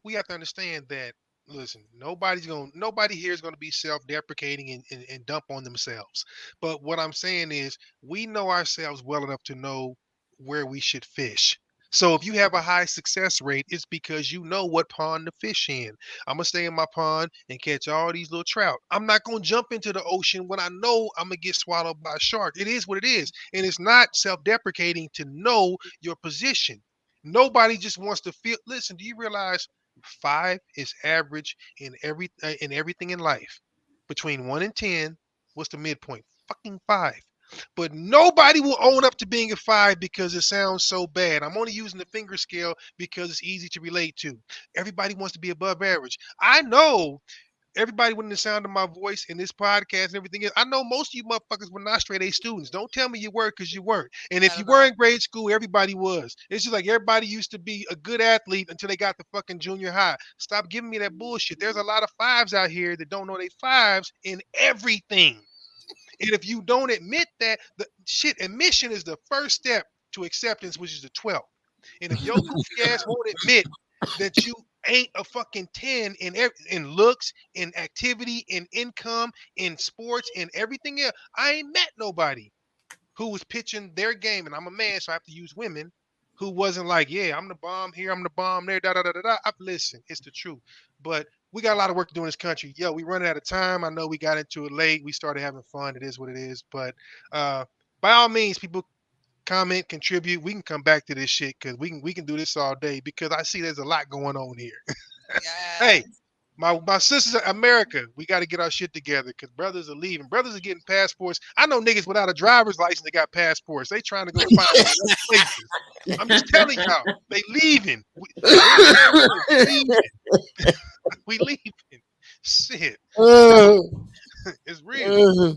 We have to understand that. Listen, nobody here is going to be self-deprecating and dump on themselves. But what I'm saying is, we know ourselves well enough to know where we should fish. So if you have a high success rate, it's because you know what pond to fish in. I'm gonna stay in my pond and catch all these little trout. I'm not gonna jump into the ocean when I know I'm gonna get swallowed by a shark. It is what it is, and it's not self-deprecating to know your position. Nobody just wants to feel. Listen, do you realize 5 is average in everything in life? Between 1 and 10, what's the midpoint? Fucking 5. But nobody will own up to being a 5 because it sounds so bad. I'm only using the finger scale because it's easy to relate to. Everybody wants to be above average. I know everybody within the sound of my voice in this podcast and everything else, I know most of you motherfuckers were not straight A students. Don't tell me you were, because you weren't. And if Not you at were all. in grade school, everybody was. It's just like everybody used to be a good athlete until they got to fucking junior high. Stop giving me that bullshit. There's a lot of fives out here that don't know they fives in everything. And if you don't admit that, the shit, admission is the first step to acceptance, which is the 12th. And if your goofy ass won't admit that you ain't a fucking 10 in looks, in activity, in income, in sports, in everything else, I ain't met nobody who was pitching their game. And I'm a man, so I have to use women who wasn't like, yeah, I'm the bomb here, I'm the bomb there, da da da da da. Listen, it's the truth. But we got a lot of work to do in this country. Yo, we running out of time. I know we got into it late. We started having fun. It is what it is. But by all means, people comment, contribute. We can come back to this shit because we can do this all day because I see there's a lot going on here. Yeah. Hey, my sisters in America, we got to get our shit together because brothers are leaving. Brothers are getting passports. I know niggas without a driver's license that got passports. They trying to go find it in other places. I'm just telling y'all, they leaving. We leaving. Shit, it's real.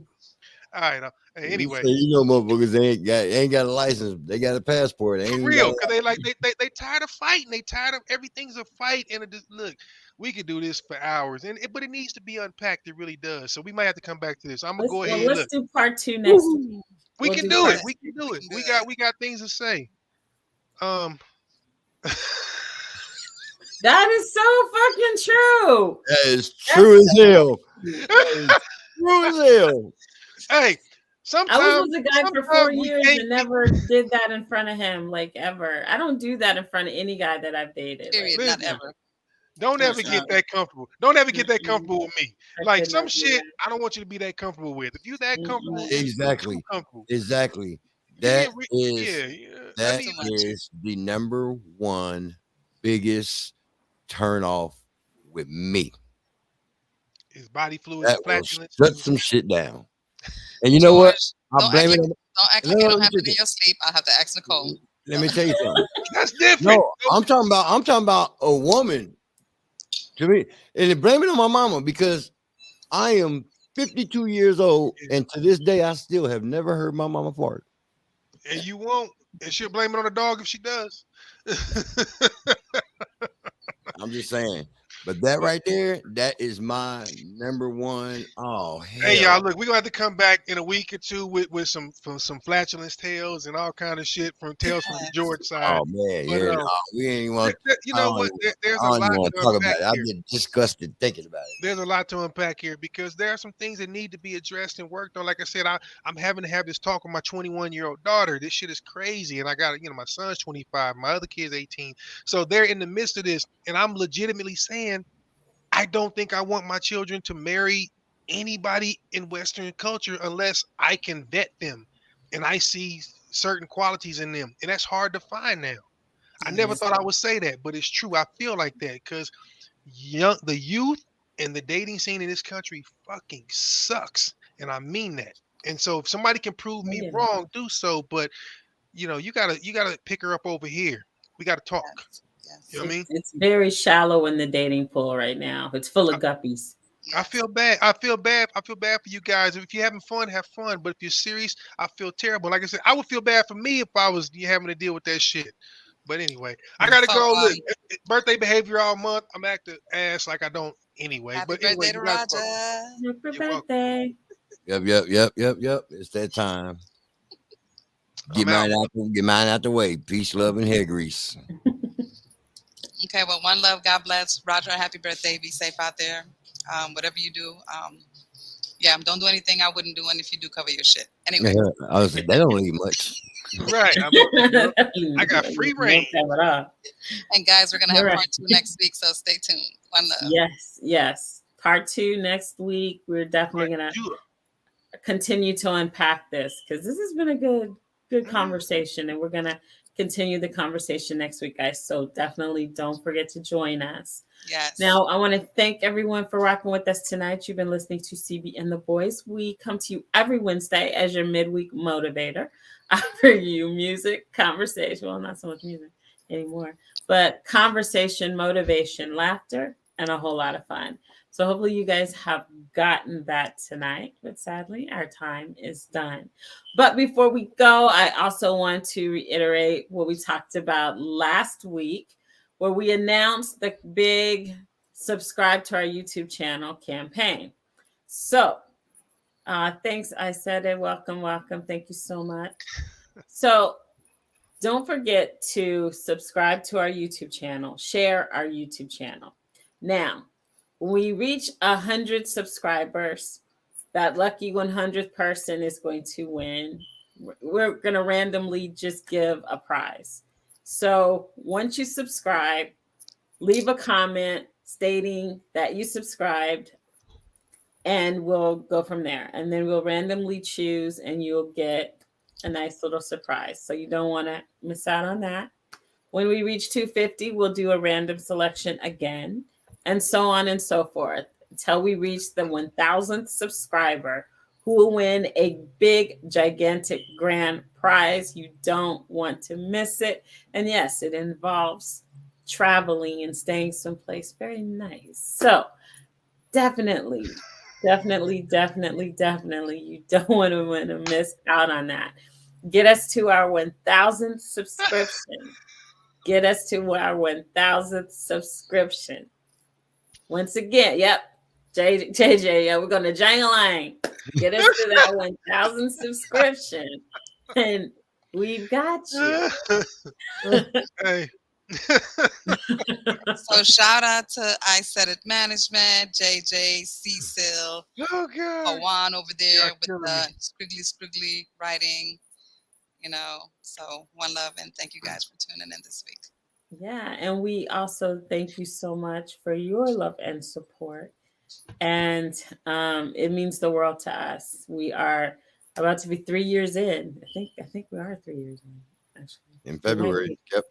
All right. Hey, anyway, So you know, motherfuckers ain't got a license. They got a passport. They for ain't real, got because they tired of fighting. They tired of everything's a fight. And it just, look, we could do this for hours, but it needs to be unpacked. It really does. So we might have to come back to this. I'm gonna go ahead. Let's Look, do part 2 next week. we We'll can do do part it. We can do it. can do We got things to say. That is so fucking true. that is true as hell. That is true as hell. Hey, I sometimes was with a guy for 4 we years can't and never did that in front of him, like ever. I don't do that in front of any guy that I've dated. Period. Listen. Not ever. Don't ever No. get that comfortable. Don't ever get that comfortable with me. I Like could some not do shit, that. I don't want you to be that comfortable with. If you're that comfortable, Mm-mm. you're Exactly. too comfortable. Exactly. You That get is yeah. that too much. is the number one biggest turn off with me. His body fluids, That will flatulence. shut some shit down. And you know what? George, I don't blame act it like on. you No, don't have it in your sleep. I'll have to ask Nicole. let me tell you something. That's different. No, I'm talking about a woman. To me, and blame it on my mama because I am 52 years old, and to this day, I still have never heard my mama fart. And you won't. And she'll blame it on the dog if she does. I'm just saying. But that right there, that is my number one. Oh Hey hell. y'all, look, we're gonna have to come back in a week or two with some flatulence tales and all kind of shit from tales from the George side. Oh man, But, yeah. No, we ain't want. you know what? There's I a don't lot even want to to talk unpack about it. I here. get disgusted thinking about it. There's a lot to unpack here because there are some things that need to be addressed and worked on. Like I said, I'm having to have this talk with my 21-year-old daughter. This shit is crazy. And I got, my son's 25, my other kid's 18. So they're in the midst of this. And I'm legitimately saying, I don't think I want my children to marry anybody in Western culture unless I can vet them and I see certain qualities in them. And that's hard to find now. I never thought I would say that, but it's true. I feel like that because the youth and the dating scene in this country fucking sucks. And I mean that. And so if somebody can prove me wrong, do so. But you gotta pick her up over here. We gotta talk. Yes. You know what I mean? It's very shallow in the dating pool right now. It's full of guppies. I feel bad. I feel bad for you guys. If you're having fun, have fun. But if you're serious, I feel terrible. Like I said, I would feel bad for me if I was having to deal with that shit. But anyway, I gotta go. Look, birthday behavior all month. I'm acting ass like I don't anyway. Happy But anyway, birthday to Roger. Happy birthday. Yep. It's that time. Get mine out the way. Peace, love, and hair grease. Okay, well, one love. God bless. Roger, happy birthday. Be safe out there. Whatever you do. Don't do anything I wouldn't do. And if you do, cover your shit. Anyway. Yeah, I was like, that don't leave much. Right. I got free reign. And guys, we're going to have part 2 next week. So stay tuned. One love. Yes. Part 2 next week. We're definitely going to continue to unpack this because this has been a good conversation. And we're going to continue the conversation next week, guys. So definitely don't forget to join us. Yes. Now, I want to thank everyone for rocking with us tonight. You've been listening to CB and the Boys. We come to you every Wednesday as your midweek motivator. I bring you music, conversation. Well, not so much music anymore, but conversation, motivation, laughter, and a whole lot of fun. So hopefully you guys have gotten that tonight. But sadly, our time is done. But before we go, I also want to reiterate what we talked about last week, where we announced the big subscribe to our YouTube channel campaign. So thanks. I said it. Welcome. Thank you so much. So don't forget to subscribe to our YouTube channel, share our YouTube channel. Now, when we reach 100 subscribers, that lucky 100th person is going to win. We're going to randomly just give a prize. So once you subscribe, leave a comment stating that you subscribed, and we'll go from there. And then we'll randomly choose, and you'll get a nice little surprise. So you don't want to miss out on that. When we reach 250, we'll do a random selection again, and so on and so forth until we reach the 1000th subscriber, who will win a big, gigantic, grand prize. You don't want to miss it. And yes, it involves traveling and staying someplace very nice. So definitely, you don't want to miss out on that. Get us to our 1000th subscription. Get us to our 1000th subscription. Once again, yep, JJ, yeah, we're going to jangle-lang. Get us to that 1000 subscription, and we've got you. Hey. So shout out to I Said It Management, JJ, Cecil, Oh God. Hawan over there You're with killing the scriggly writing. So one love, and thank you guys for tuning in this week. Yeah, and we also thank you so much for your love and support. And it means the world to us. We are about to be 3 years in. I think we are 3 years in, actually. In February. Yep.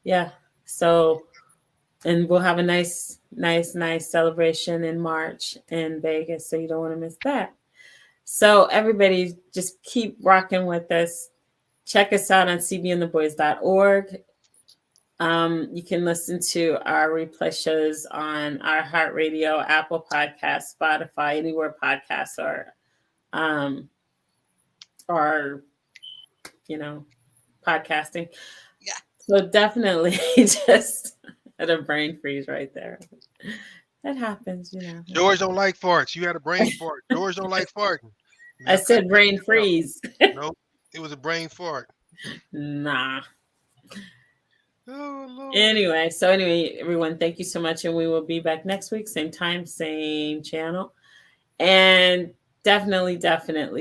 Yeah. So, and we'll have a nice celebration in March in Vegas. So you don't want to miss that. So everybody just keep rocking with us. Check us out on cbandtheboys.org. You can listen to our replay shows on our iHeartRadio, Apple Podcasts, Spotify, anywhere podcasts are, podcasting. Yeah. So definitely just had a brain freeze right there. That happens, George don't like farts. You had a brain fart. George don't like farting. I said brain freeze. Nope, it was a brain fart. Nah. Oh Lord. Anyway, everyone, thank you so much, and we will be back next week, same time, same channel, and definitely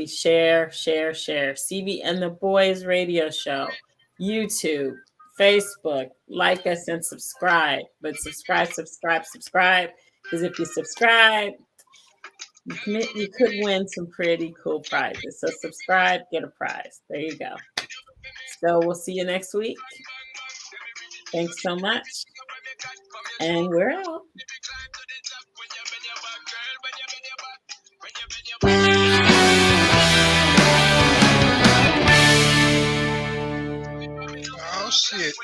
share CB and the Boys Radio Show, YouTube, Facebook, like us and subscribe. But subscribe, because if you subscribe, you could win some pretty cool prizes. So subscribe, get a prize. There you go. So we'll see you next week. Thanks so much. And we're out. Oh shit.